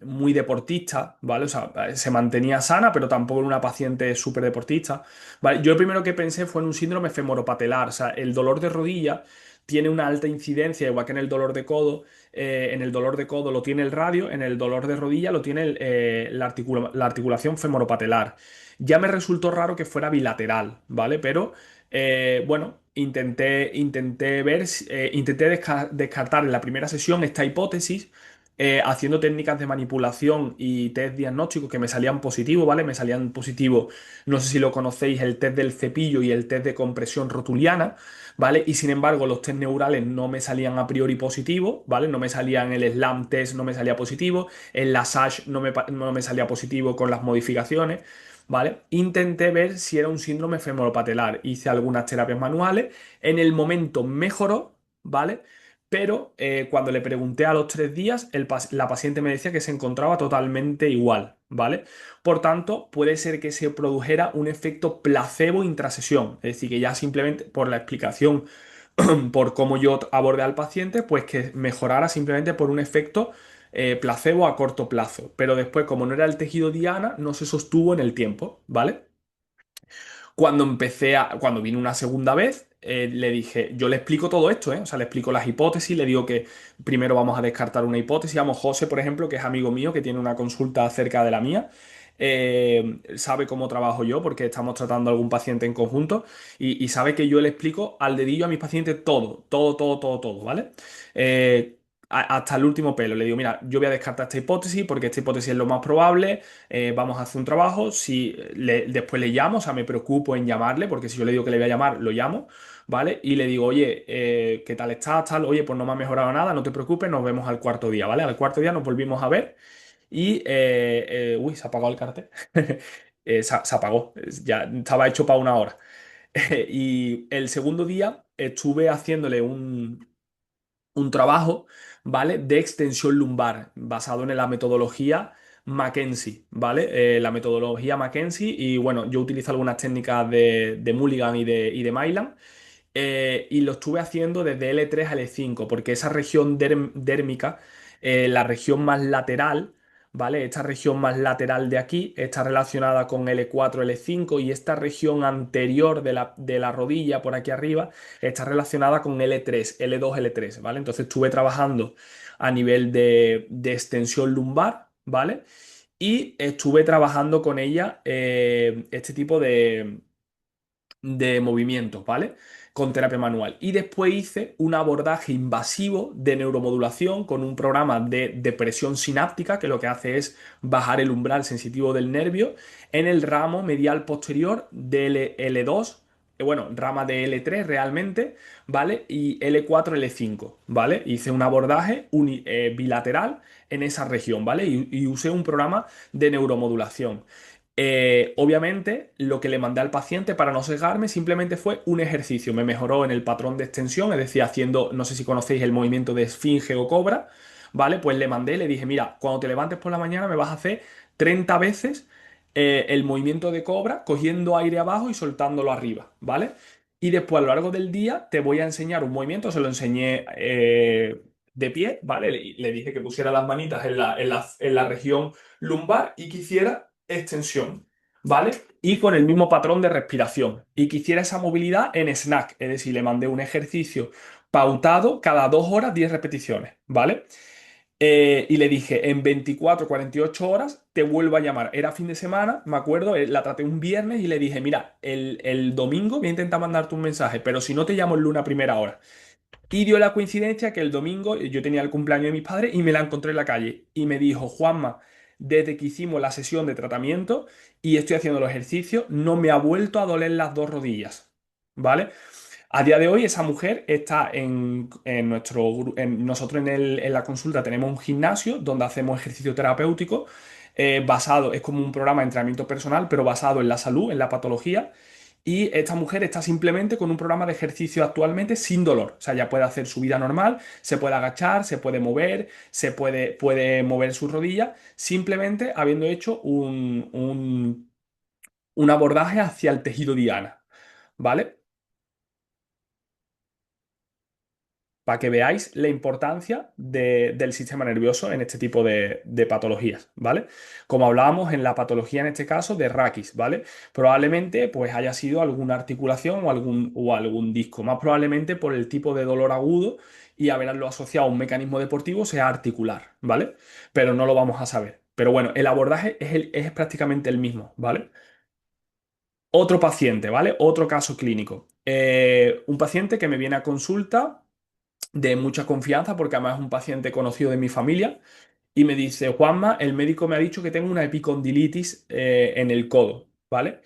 muy deportista, ¿vale? O sea, se mantenía sana, pero tampoco era una paciente súper deportista, ¿vale? Yo lo primero que pensé fue en un síndrome femoropatelar. O sea, el dolor de rodilla tiene una alta incidencia, igual que en el dolor de codo. En el dolor de codo lo tiene el radio, en el dolor de rodilla lo tiene la articulación femoropatelar. Ya me resultó raro que fuera bilateral, ¿vale? Pero bueno, intenté descartar en la primera sesión esta hipótesis, haciendo técnicas de manipulación y test diagnósticos que me salían positivos, ¿vale? Me salían positivos, no sé si lo conocéis, el test del cepillo y el test de compresión rotuliana, ¿vale? Y sin embargo, los test neurales no me salían a priori positivos, ¿vale? No me salían el SLAM test, no me salía positivo, el LASAGE no me salía positivo con las modificaciones. ¿Vale? Intenté ver si era un síndrome femoropatelar. Hice algunas terapias manuales. En el momento mejoró, ¿vale? Pero cuando le pregunté a los 3 días, la paciente me decía que se encontraba totalmente igual, ¿vale? Por tanto, puede ser que se produjera un efecto placebo intrasesión. Es decir, que ya simplemente por la explicación, por cómo yo abordé al paciente, pues que mejorara simplemente por un efecto placebo a corto plazo, pero después, como no era el tejido diana, no se sostuvo en el tiempo, ¿vale? Cuando vine una segunda vez, le dije, yo le explico todo esto, ¿eh? O sea, le explico las hipótesis, le digo que primero vamos a descartar una hipótesis. Vamos, José, por ejemplo, que es amigo mío, que tiene una consulta cerca de la mía, sabe cómo trabajo yo porque estamos tratando a algún paciente en conjunto y sabe que yo le explico al dedillo a mis pacientes todo, todo, todo, todo, todo, ¿vale? Eh, Hasta el último pelo. Le digo, mira, yo voy a descartar esta hipótesis porque esta hipótesis es lo más probable, vamos a hacer un trabajo, si después le llamo, o sea, me preocupo en llamarle, porque si yo le digo que le voy a llamar, lo llamo, ¿vale? Y le digo, oye, ¿qué tal estás? Tal, oye, pues no me ha mejorado nada, no te preocupes, nos vemos al cuarto día, ¿vale? Al cuarto día nos volvimos a ver y, uy, se ha apagado el cartel. Se apagó, ya estaba hecho para una hora. Y el segundo día estuve haciéndole un trabajo, ¿vale? De extensión lumbar, basado en la metodología Mackenzie, ¿vale? La metodología Mackenzie, y bueno, yo utilizo algunas técnicas de Mulligan y de Mylan, y lo estuve haciendo desde L3 a L5, porque esa región dérmica, la región más lateral, ¿vale? Esta región más lateral de aquí está relacionada con L4, L5 y esta región anterior de la rodilla por aquí arriba está relacionada con L3, L2, L3, ¿vale? Entonces estuve trabajando a nivel de extensión lumbar, ¿vale? Y estuve trabajando con ella este tipo de movimientos, ¿vale? Con terapia manual. Y después hice un abordaje invasivo de neuromodulación con un programa de depresión sináptica que lo que hace es bajar el umbral sensitivo del nervio en el ramo medial posterior de L2, bueno, rama de L3 realmente, ¿vale? Y L4, L5, ¿vale? Hice un abordaje bilateral en esa región, ¿vale? Y usé un programa de neuromodulación. Obviamente, lo que le mandé al paciente para no sesgarme simplemente fue un ejercicio. Me mejoró en el patrón de extensión, es decir, haciendo, no sé si conocéis el movimiento de esfinge o cobra, ¿vale? Pues le mandé, le dije, mira, cuando te levantes por la mañana me vas a hacer 30 veces el movimiento de cobra, cogiendo aire abajo y soltándolo arriba, ¿vale? Y después a lo largo del día te voy a enseñar un movimiento, se lo enseñé de pie, ¿vale? Le dije que pusiera las manitas en la región lumbar y que hiciera extensión, ¿vale? Y con el mismo patrón de respiración. Y que hiciera esa movilidad en snack, es decir, le mandé un ejercicio pautado cada 2 horas, 10 repeticiones, ¿vale? Y le dije, en 24, 48 horas te vuelvo a llamar. Era fin de semana, me acuerdo, la traté un viernes y le dije, mira, el domingo voy a intentar mandarte un mensaje, pero si no te llamo el lunes a primera hora. Y dio la coincidencia que el domingo yo tenía el cumpleaños de mis padres y me la encontré en la calle. Y me dijo, Juanma, desde que hicimos la sesión de tratamiento y estoy haciendo los ejercicios, no me ha vuelto a doler las dos rodillas. ¿Vale? A día de hoy esa mujer está nosotros en la consulta tenemos un gimnasio donde hacemos ejercicio terapéutico basado, es como un programa de entrenamiento personal, pero basado en la salud, en la patología. Y esta mujer está simplemente con un programa de ejercicio actualmente sin dolor. O sea, ya puede hacer su vida normal, se puede agachar, se puede mover, puede mover sus rodillas, simplemente habiendo hecho un abordaje hacia el tejido diana. ¿Vale? Para que veáis la importancia del sistema nervioso en este tipo de patologías, ¿vale? Como hablábamos en la patología, en este caso, de raquis, ¿vale? Probablemente pues haya sido alguna articulación o algún disco, más probablemente por el tipo de dolor agudo y haberlo asociado a un mecanismo deportivo sea articular, ¿vale? Pero no lo vamos a saber. Pero bueno, el abordaje es prácticamente el mismo, ¿vale? Otro paciente, ¿vale? Otro caso clínico. Un paciente que me viene a consulta de mucha confianza, porque además es un paciente conocido de mi familia, y me dice, Juanma, el médico me ha dicho que tengo una epicondilitis en el codo, ¿vale?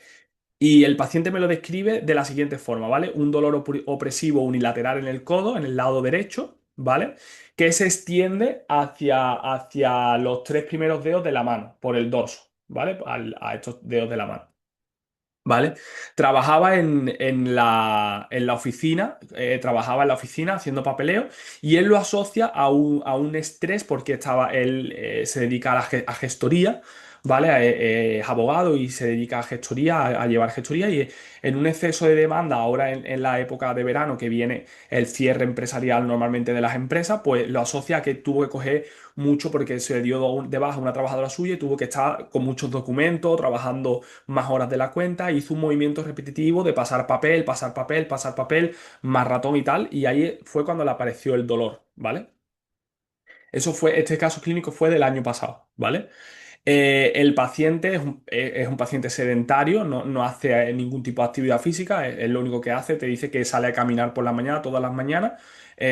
Y el paciente me lo describe de la siguiente forma, ¿vale? Un dolor opresivo unilateral en el codo, en el lado derecho, ¿vale? Que se extiende hacia los tres primeros dedos de la mano, por el dorso, ¿vale? A estos dedos de la mano. ¿Vale? Trabajaba en la oficina, trabajaba en la oficina haciendo papeleo y él lo asocia a un estrés porque él se dedica a gestoría, ¿vale? Es abogado y se dedica a gestoría, a llevar gestoría y en un exceso de demanda ahora en la época de verano que viene el cierre empresarial normalmente de las empresas, pues lo asocia a que tuvo que coger mucho porque se dio de baja una trabajadora suya y tuvo que estar con muchos documentos, trabajando más horas de la cuenta, hizo un movimiento repetitivo de pasar papel, pasar papel, pasar papel, más ratón y tal, y ahí fue cuando le apareció el dolor, ¿vale? Este caso clínico fue del año pasado, ¿vale? El paciente es un paciente sedentario, no hace ningún tipo de actividad física, es lo único que hace, te dice que sale a caminar por la mañana, todas las mañanas,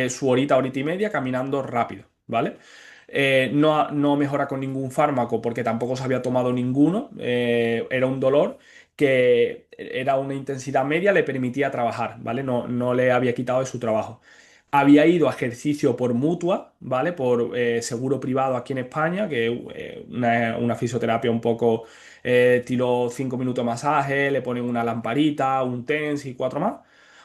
su horita, horita y media, caminando rápido, ¿vale? No mejora con ningún fármaco porque tampoco se había tomado ninguno, era un dolor que era una intensidad media, le permitía trabajar, ¿vale? No le había quitado de su trabajo. Había ido a ejercicio por mutua, ¿vale? Por seguro privado aquí en España, que es una fisioterapia un poco estilo 5 minutos de masaje, le ponen una lamparita, un TENS y cuatro más,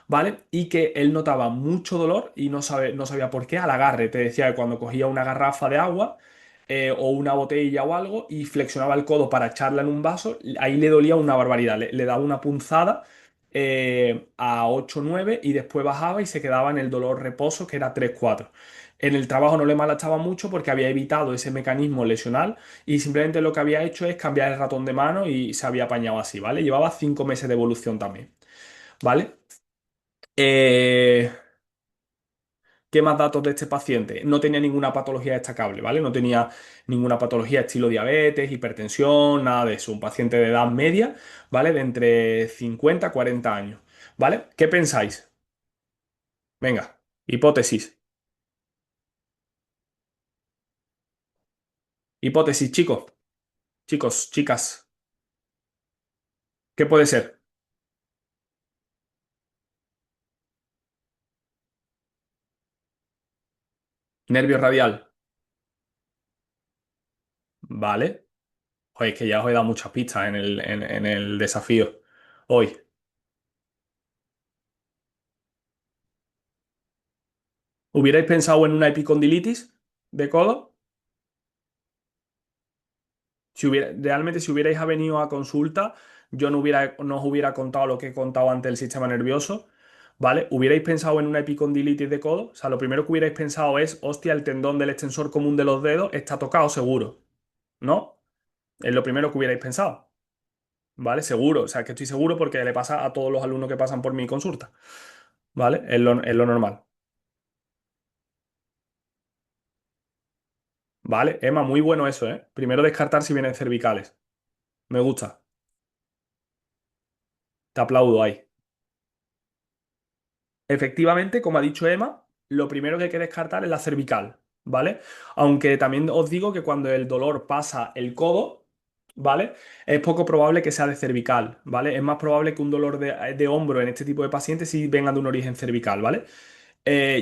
¿vale? Y que él notaba mucho dolor y no sabía por qué al agarre. Te decía que cuando cogía una garrafa de agua o una botella o algo y flexionaba el codo para echarla en un vaso, ahí le dolía una barbaridad, le daba una punzada a 8 9 y después bajaba y se quedaba en el dolor reposo que era 3 4. En el trabajo no le malachaba mucho porque había evitado ese mecanismo lesional y simplemente lo que había hecho es cambiar el ratón de mano y se había apañado así, ¿vale? Llevaba 5 meses de evolución también, ¿vale? Eh, ¿Qué más datos de este paciente? No tenía ninguna patología destacable, ¿vale? No tenía ninguna patología estilo diabetes, hipertensión, nada de eso. Un paciente de edad media, ¿vale? De entre 50 a 40 años, ¿vale? ¿Qué pensáis? Venga, hipótesis. Hipótesis, chicos. Chicos, chicas. ¿Qué puede ser? Nervio radial. Vale. Oye, es que ya os he dado muchas pistas en el desafío. Hoy. ¿Hubierais pensado en una epicondilitis de codo? Realmente si hubierais venido a consulta, yo no os hubiera contado lo que he contado ante el sistema nervioso, ¿vale? ¿Hubierais pensado en una epicondilitis de codo? O sea, lo primero que hubierais pensado es, hostia, el tendón del extensor común de los dedos está tocado seguro, ¿no? Es lo primero que hubierais pensado, ¿vale? Seguro, o sea, que estoy seguro porque le pasa a todos los alumnos que pasan por mi consulta, ¿vale? Es lo normal, ¿vale? Emma, muy bueno eso, ¿eh? Primero descartar si vienen cervicales. Me gusta, te aplaudo ahí. Efectivamente, como ha dicho Emma, lo primero que hay que descartar es la cervical, ¿vale? Aunque también os digo que cuando el dolor pasa el codo, ¿vale? Es poco probable que sea de cervical, ¿vale? Es más probable que un dolor de hombro en este tipo de pacientes sí venga de un origen cervical, ¿vale?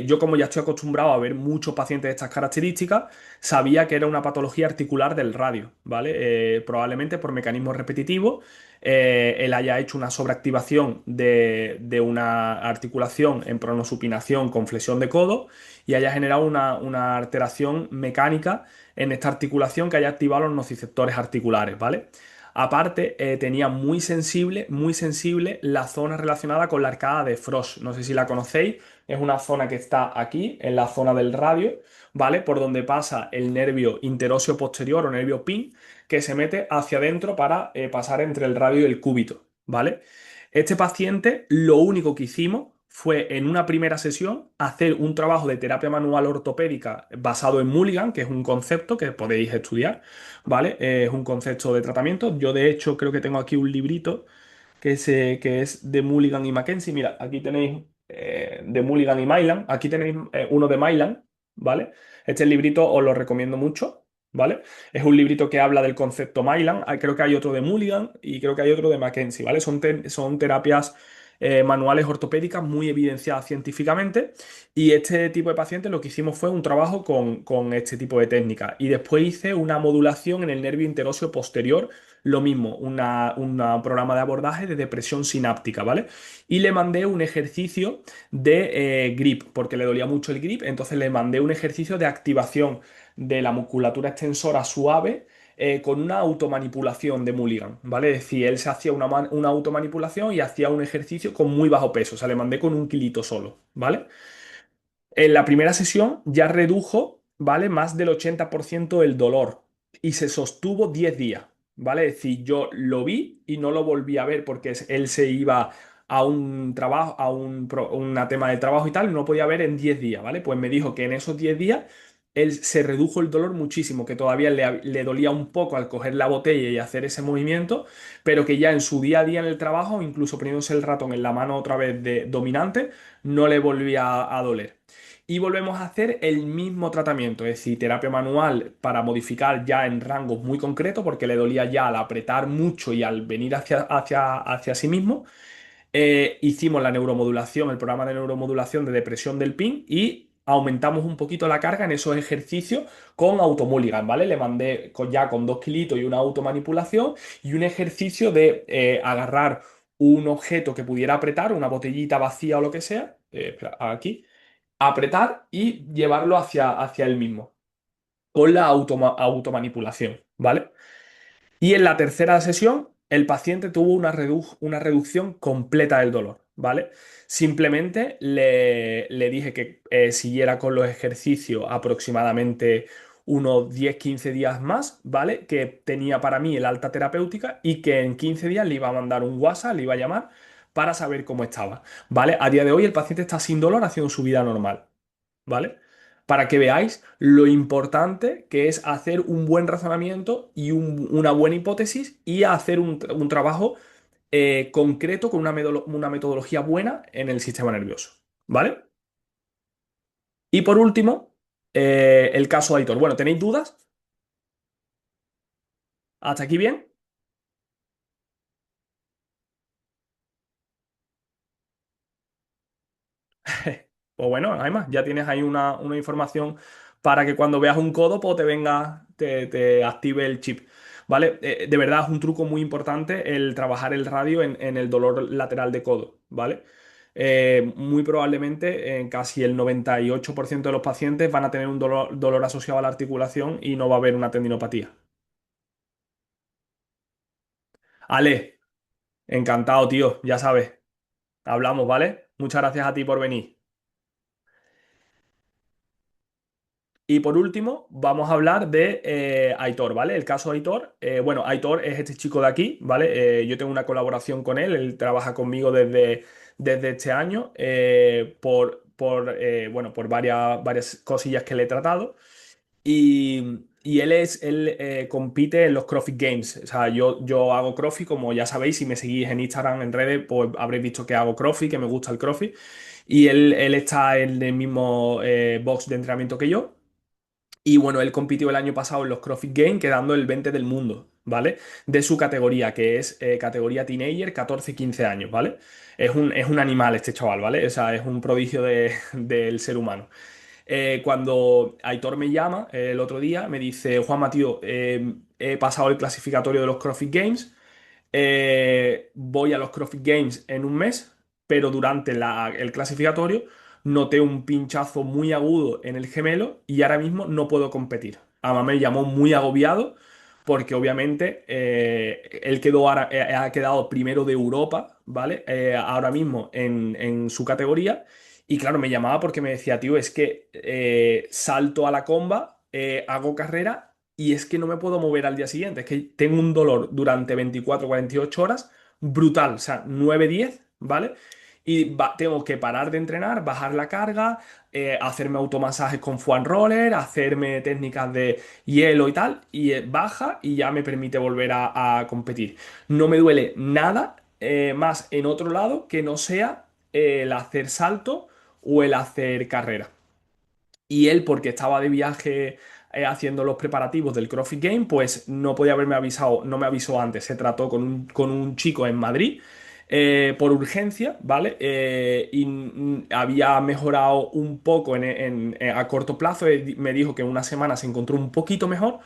Yo como ya estoy acostumbrado a ver muchos pacientes de estas características, sabía que era una patología articular del radio, ¿vale? Probablemente por mecanismos repetitivos, él haya hecho una sobreactivación de una articulación en pronosupinación con flexión de codo y haya generado una alteración mecánica en esta articulación que haya activado los nociceptores articulares, ¿vale? Aparte, tenía muy sensible la zona relacionada con la arcada de Frost. No sé si la conocéis. Es una zona que está aquí, en la zona del radio, ¿vale? Por donde pasa el nervio interóseo posterior o nervio pin, que se mete hacia adentro para pasar entre el radio y el cúbito, ¿vale? Este paciente, lo único que hicimos fue en una primera sesión hacer un trabajo de terapia manual ortopédica basado en Mulligan, que es un concepto que podéis estudiar, ¿vale? Es un concepto de tratamiento. Yo, de hecho, creo que tengo aquí un librito que es de Mulligan y Mackenzie. Mira, aquí tenéis de Mulligan y Mylan. Aquí tenéis uno de Mylan, ¿vale? Este librito os lo recomiendo mucho, ¿vale? Es un librito que habla del concepto Mylan. Creo que hay otro de Mulligan y creo que hay otro de Mackenzie, ¿vale? Son terapias manuales ortopédicas muy evidenciadas científicamente y este tipo de pacientes lo que hicimos fue un trabajo con este tipo de técnica y después hice una modulación en el nervio interóseo posterior, lo mismo, un programa de abordaje de depresión sináptica, ¿vale? Y le mandé un ejercicio de grip, porque le dolía mucho el grip, entonces le mandé un ejercicio de activación de la musculatura extensora suave con una automanipulación de Mulligan, ¿vale? Es decir, él se hacía una automanipulación y hacía un ejercicio con muy bajo peso, o sea, le mandé con un kilito solo, ¿vale? En la primera sesión ya redujo, ¿vale? Más del 80% el dolor y se sostuvo 10 días, ¿vale? Es decir, yo lo vi y no lo volví a ver porque él se iba a un trabajo, una tema de trabajo y tal, y no podía ver en 10 días, ¿vale? Pues me dijo que en esos 10 días él se redujo el dolor muchísimo, que todavía le dolía un poco al coger la botella y hacer ese movimiento, pero que ya en su día a día en el trabajo, incluso poniéndose el ratón en la mano otra vez de dominante, no le volvía a doler. Y volvemos a hacer el mismo tratamiento, es decir, terapia manual para modificar ya en rangos muy concretos, porque le dolía ya al apretar mucho y al venir hacia sí mismo. Hicimos la neuromodulación, el programa de neuromodulación de depresión del PIN y aumentamos un poquito la carga en esos ejercicios con automulligan, ¿vale? Le mandé ya con 2 kilitos y una automanipulación y un ejercicio de agarrar un objeto que pudiera apretar, una botellita vacía o lo que sea, espera, aquí, apretar y llevarlo hacia él mismo, con la automanipulación, ¿vale? Y en la tercera sesión, el paciente tuvo una reducción completa del dolor, ¿vale? Simplemente le dije que siguiera con los ejercicios aproximadamente unos 10-15 días más, ¿vale? Que tenía para mí el alta terapéutica y que en 15 días le iba a mandar un WhatsApp, le iba a llamar para saber cómo estaba, ¿vale? A día de hoy el paciente está sin dolor haciendo su vida normal. ¿Vale? Para que veáis lo importante que es hacer un buen razonamiento y una buena hipótesis y hacer un trabajo concreto con una metodología buena en el sistema nervioso. ¿Vale? Y por último, el caso de Aitor. Bueno, ¿tenéis dudas? ¿Hasta aquí bien? Pues bueno, además, ya tienes ahí una información para que cuando veas un codo, pues te venga, te active el chip. ¿Vale? De verdad es un truco muy importante el trabajar el radio en el dolor lateral de codo, ¿vale? Muy probablemente en casi el 98% de los pacientes van a tener un dolor asociado a la articulación y no va a haber una tendinopatía. Ale, encantado, tío, ya sabes. Hablamos, ¿vale? Muchas gracias a ti por venir. Y por último, vamos a hablar de Aitor, ¿vale? El caso de Aitor. Bueno, Aitor es este chico de aquí, ¿vale? Yo tengo una colaboración con él trabaja conmigo desde este año bueno, por varias cosillas que le he tratado. Y él compite en los CrossFit Games. O sea, yo hago CrossFit, como ya sabéis, si me seguís en Instagram, en redes, pues habréis visto que hago CrossFit, que me gusta el CrossFit. Y él está en el mismo box de entrenamiento que yo. Y bueno, él compitió el año pasado en los CrossFit Games, quedando el 20 del mundo, ¿vale? De su categoría, que es categoría teenager, 14-15 años, ¿vale? Es un animal este chaval, ¿vale? O sea, es un prodigio del ser humano. Cuando Aitor me llama el otro día, me dice, Juanma, tío, he pasado el clasificatorio de los CrossFit Games, voy a los CrossFit Games en un mes, pero durante el clasificatorio noté un pinchazo muy agudo en el gemelo y ahora mismo no puedo competir. Además me llamó muy agobiado porque obviamente él ha quedado primero de Europa, ¿vale? Ahora mismo en su categoría. Y claro, me llamaba porque me decía, tío, es que salto a la comba, hago carrera y es que no me puedo mover al día siguiente. Es que tengo un dolor durante 24-48 horas brutal, o sea, 9-10, ¿vale? Y tengo que parar de entrenar, bajar la carga, hacerme automasajes con foam roller, hacerme técnicas de hielo y tal, y baja y ya me permite volver a competir. No me duele nada más en otro lado que no sea el hacer salto o el hacer carrera. Y él, porque estaba de viaje haciendo los preparativos del CrossFit Game, pues no podía haberme avisado, no me avisó antes. Se trató con un chico en Madrid por urgencia, ¿vale? Y había mejorado un poco a corto plazo. Me dijo que en una semana se encontró un poquito mejor,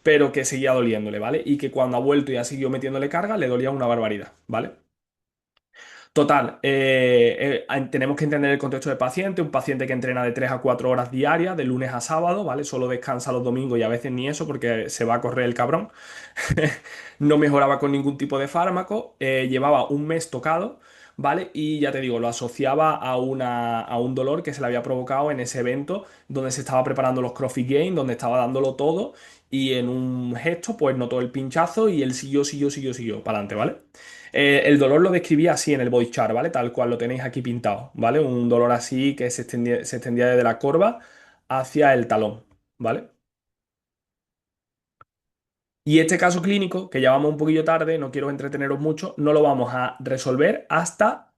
pero que seguía doliéndole, ¿vale? Y que cuando ha vuelto y ha seguido metiéndole carga, le dolía una barbaridad, ¿vale? Total, tenemos que entender el contexto del paciente, un paciente que entrena de 3 a 4 horas diarias, de lunes a sábado, ¿vale? Solo descansa los domingos y a veces ni eso porque se va a correr el cabrón. No mejoraba con ningún tipo de fármaco, llevaba un mes tocado, ¿vale? Y ya te digo, lo asociaba a un dolor que se le había provocado en ese evento donde se estaba preparando los CrossFit Games, donde estaba dándolo todo y en un gesto pues notó el pinchazo y él siguió para adelante, ¿vale? El dolor lo describía así en el body chart, ¿vale? Tal cual lo tenéis aquí pintado, ¿vale? Un dolor así que se extendía desde la corva hacia el talón, ¿vale? Y este caso clínico, que ya vamos un poquillo tarde, no quiero entreteneros mucho, no lo vamos a resolver hasta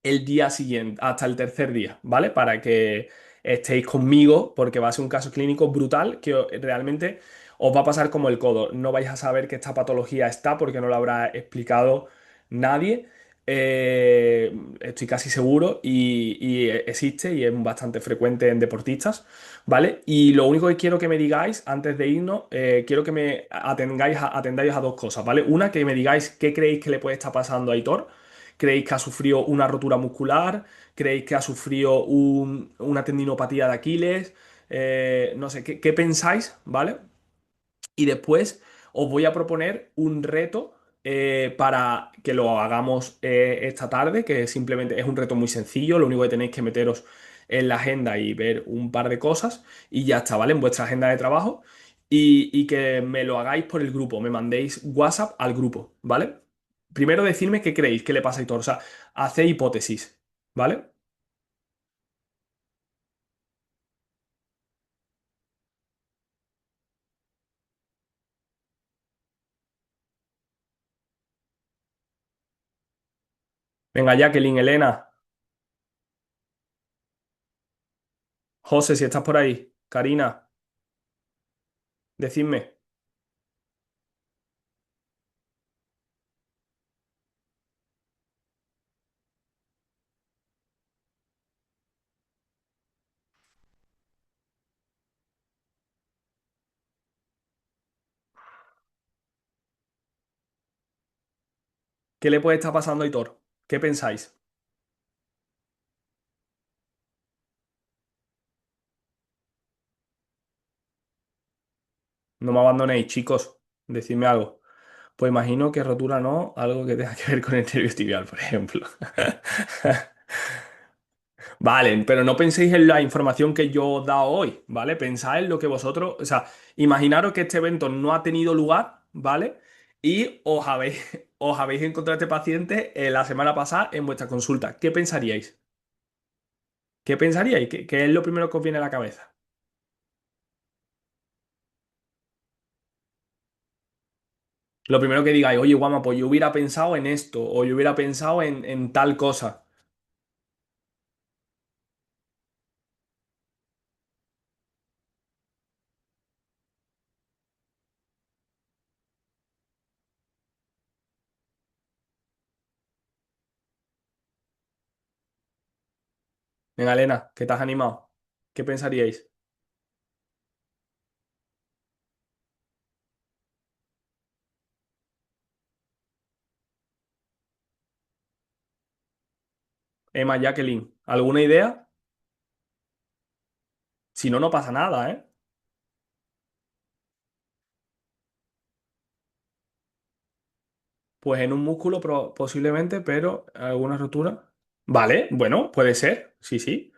el día siguiente, hasta el tercer día, ¿vale? Para que estéis conmigo, porque va a ser un caso clínico brutal que realmente os va a pasar como el codo. No vais a saber que esta patología está porque no lo habrá explicado nadie. Estoy casi seguro y existe y es bastante frecuente en deportistas, ¿vale? Y lo único que quiero que me digáis antes de irnos, quiero que me atendáis a dos cosas, ¿vale? Una, que me digáis qué creéis que le puede estar pasando a Aitor. ¿Creéis que ha sufrido una rotura muscular? ¿Creéis que ha sufrido una tendinopatía de Aquiles? No sé, ¿qué pensáis? ¿Vale? Y después os voy a proponer un reto para que lo hagamos esta tarde, que simplemente es un reto muy sencillo, lo único que tenéis que meteros en la agenda y ver un par de cosas y ya está, ¿vale? En vuestra agenda de trabajo y que me lo hagáis por el grupo, me mandéis WhatsApp al grupo, ¿vale? Primero decidme qué creéis que le pasa a Hitor, o sea, haced hipótesis, ¿vale? Venga, Jacqueline, Elena, José, si estás por ahí, Karina, decidme, ¿qué le puede estar pasando a Hitor? ¿Qué pensáis? No me abandonéis, chicos. Decidme algo. Pues imagino que rotura no, algo que tenga que ver con el nervio tibial, por ejemplo. Vale, pero no penséis en la información que yo os he dado hoy, ¿vale? Pensad en lo que vosotros, o sea, imaginaros que este evento no ha tenido lugar, ¿vale? Y os habéis encontrado a este paciente la semana pasada en vuestra consulta. ¿Qué pensaríais? ¿Qué pensaríais? ¿Qué es lo primero que os viene a la cabeza? Lo primero que digáis, oye, guama, pues yo hubiera pensado en esto, o yo hubiera pensado en tal cosa. Venga, Elena, ¿qué te has animado? ¿Qué pensaríais? Emma, Jacqueline, ¿alguna idea? Si no, no pasa nada, ¿eh? Pues en un músculo posiblemente, pero alguna rotura. Vale, bueno, puede ser, sí, sí.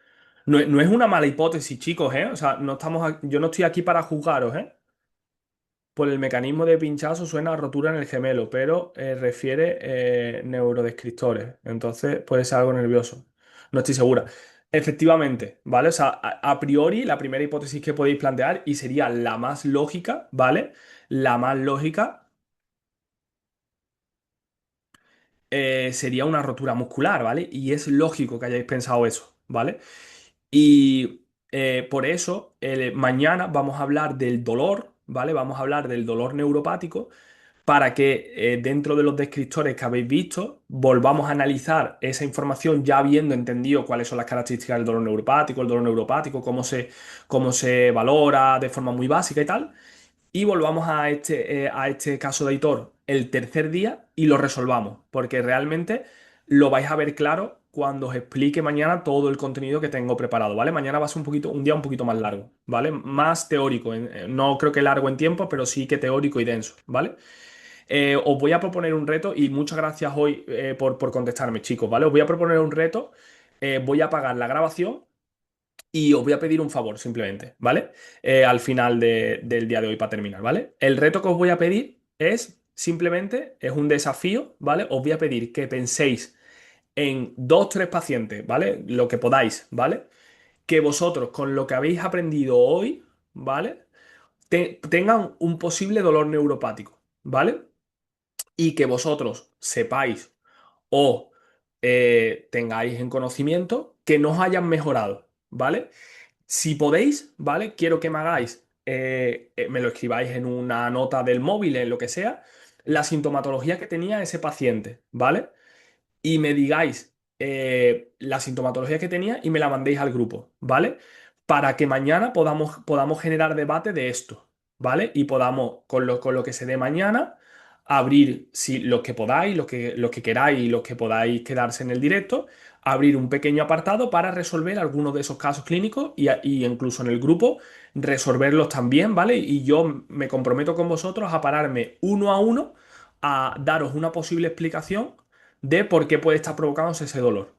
No, no es una mala hipótesis, chicos, ¿eh? O sea, no estamos, yo no estoy aquí para juzgaros, ¿eh? Por el mecanismo de pinchazo suena a rotura en el gemelo, pero refiere neurodescriptores. Entonces puede ser algo nervioso. No estoy segura. Efectivamente, ¿vale? O sea, a priori, la primera hipótesis que podéis plantear, y sería la más lógica, ¿vale? La más lógica sería una rotura muscular, ¿vale? Y es lógico que hayáis pensado eso, ¿vale? Y por eso mañana vamos a hablar del dolor, ¿vale? Vamos a hablar del dolor neuropático para que dentro de los descriptores que habéis visto volvamos a analizar esa información ya habiendo entendido cuáles son las características del dolor neuropático, cómo se valora de forma muy básica y tal. Y volvamos a este caso de Aitor el tercer día y lo resolvamos, porque realmente lo vais a ver claro cuando os explique mañana todo el contenido que tengo preparado, ¿vale? Mañana va a ser un día un poquito más largo, ¿vale? Más teórico, no creo que largo en tiempo, pero sí que teórico y denso, ¿vale? Os voy a proponer un reto y muchas gracias hoy por contestarme, chicos, ¿vale? Os voy a proponer un reto, voy a apagar la grabación y os voy a pedir un favor simplemente, ¿vale? Al final del día de hoy para terminar, ¿vale? El reto que os voy a pedir es simplemente, es un desafío, ¿vale? Os voy a pedir que penséis en dos, tres pacientes, ¿vale? Lo que podáis, ¿vale? Que vosotros con lo que habéis aprendido hoy, ¿vale? Tengan un posible dolor neuropático, ¿vale? Y que vosotros sepáis o tengáis en conocimiento que no os hayan mejorado, ¿vale? Si podéis, ¿vale? Quiero que me hagáis, me lo escribáis en una nota del móvil, en lo que sea, la sintomatología que tenía ese paciente, ¿vale? Y me digáis la sintomatología que tenía y me la mandéis al grupo, ¿vale? Para que mañana podamos generar debate de esto, ¿vale? Y podamos, con lo que se dé mañana, abrir, si los que podáis, los que queráis y los que podáis quedarse en el directo, abrir un pequeño apartado para resolver algunos de esos casos clínicos y incluso en el grupo resolverlos también, ¿vale? Y yo me comprometo con vosotros a pararme uno a uno a daros una posible explicación de por qué puede estar provocándose ese dolor,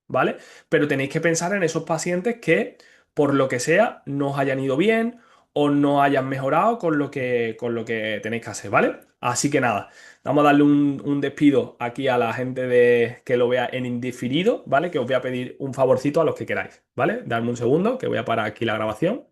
¿vale? Pero tenéis que pensar en esos pacientes que, por lo que sea, no os hayan ido bien o no hayan mejorado con lo que tenéis que hacer, ¿vale? Así que nada, vamos a darle un despido aquí a la gente que lo vea en indiferido, ¿vale? Que os voy a pedir un favorcito a los que queráis, ¿vale? Dadme un segundo, que voy a parar aquí la grabación.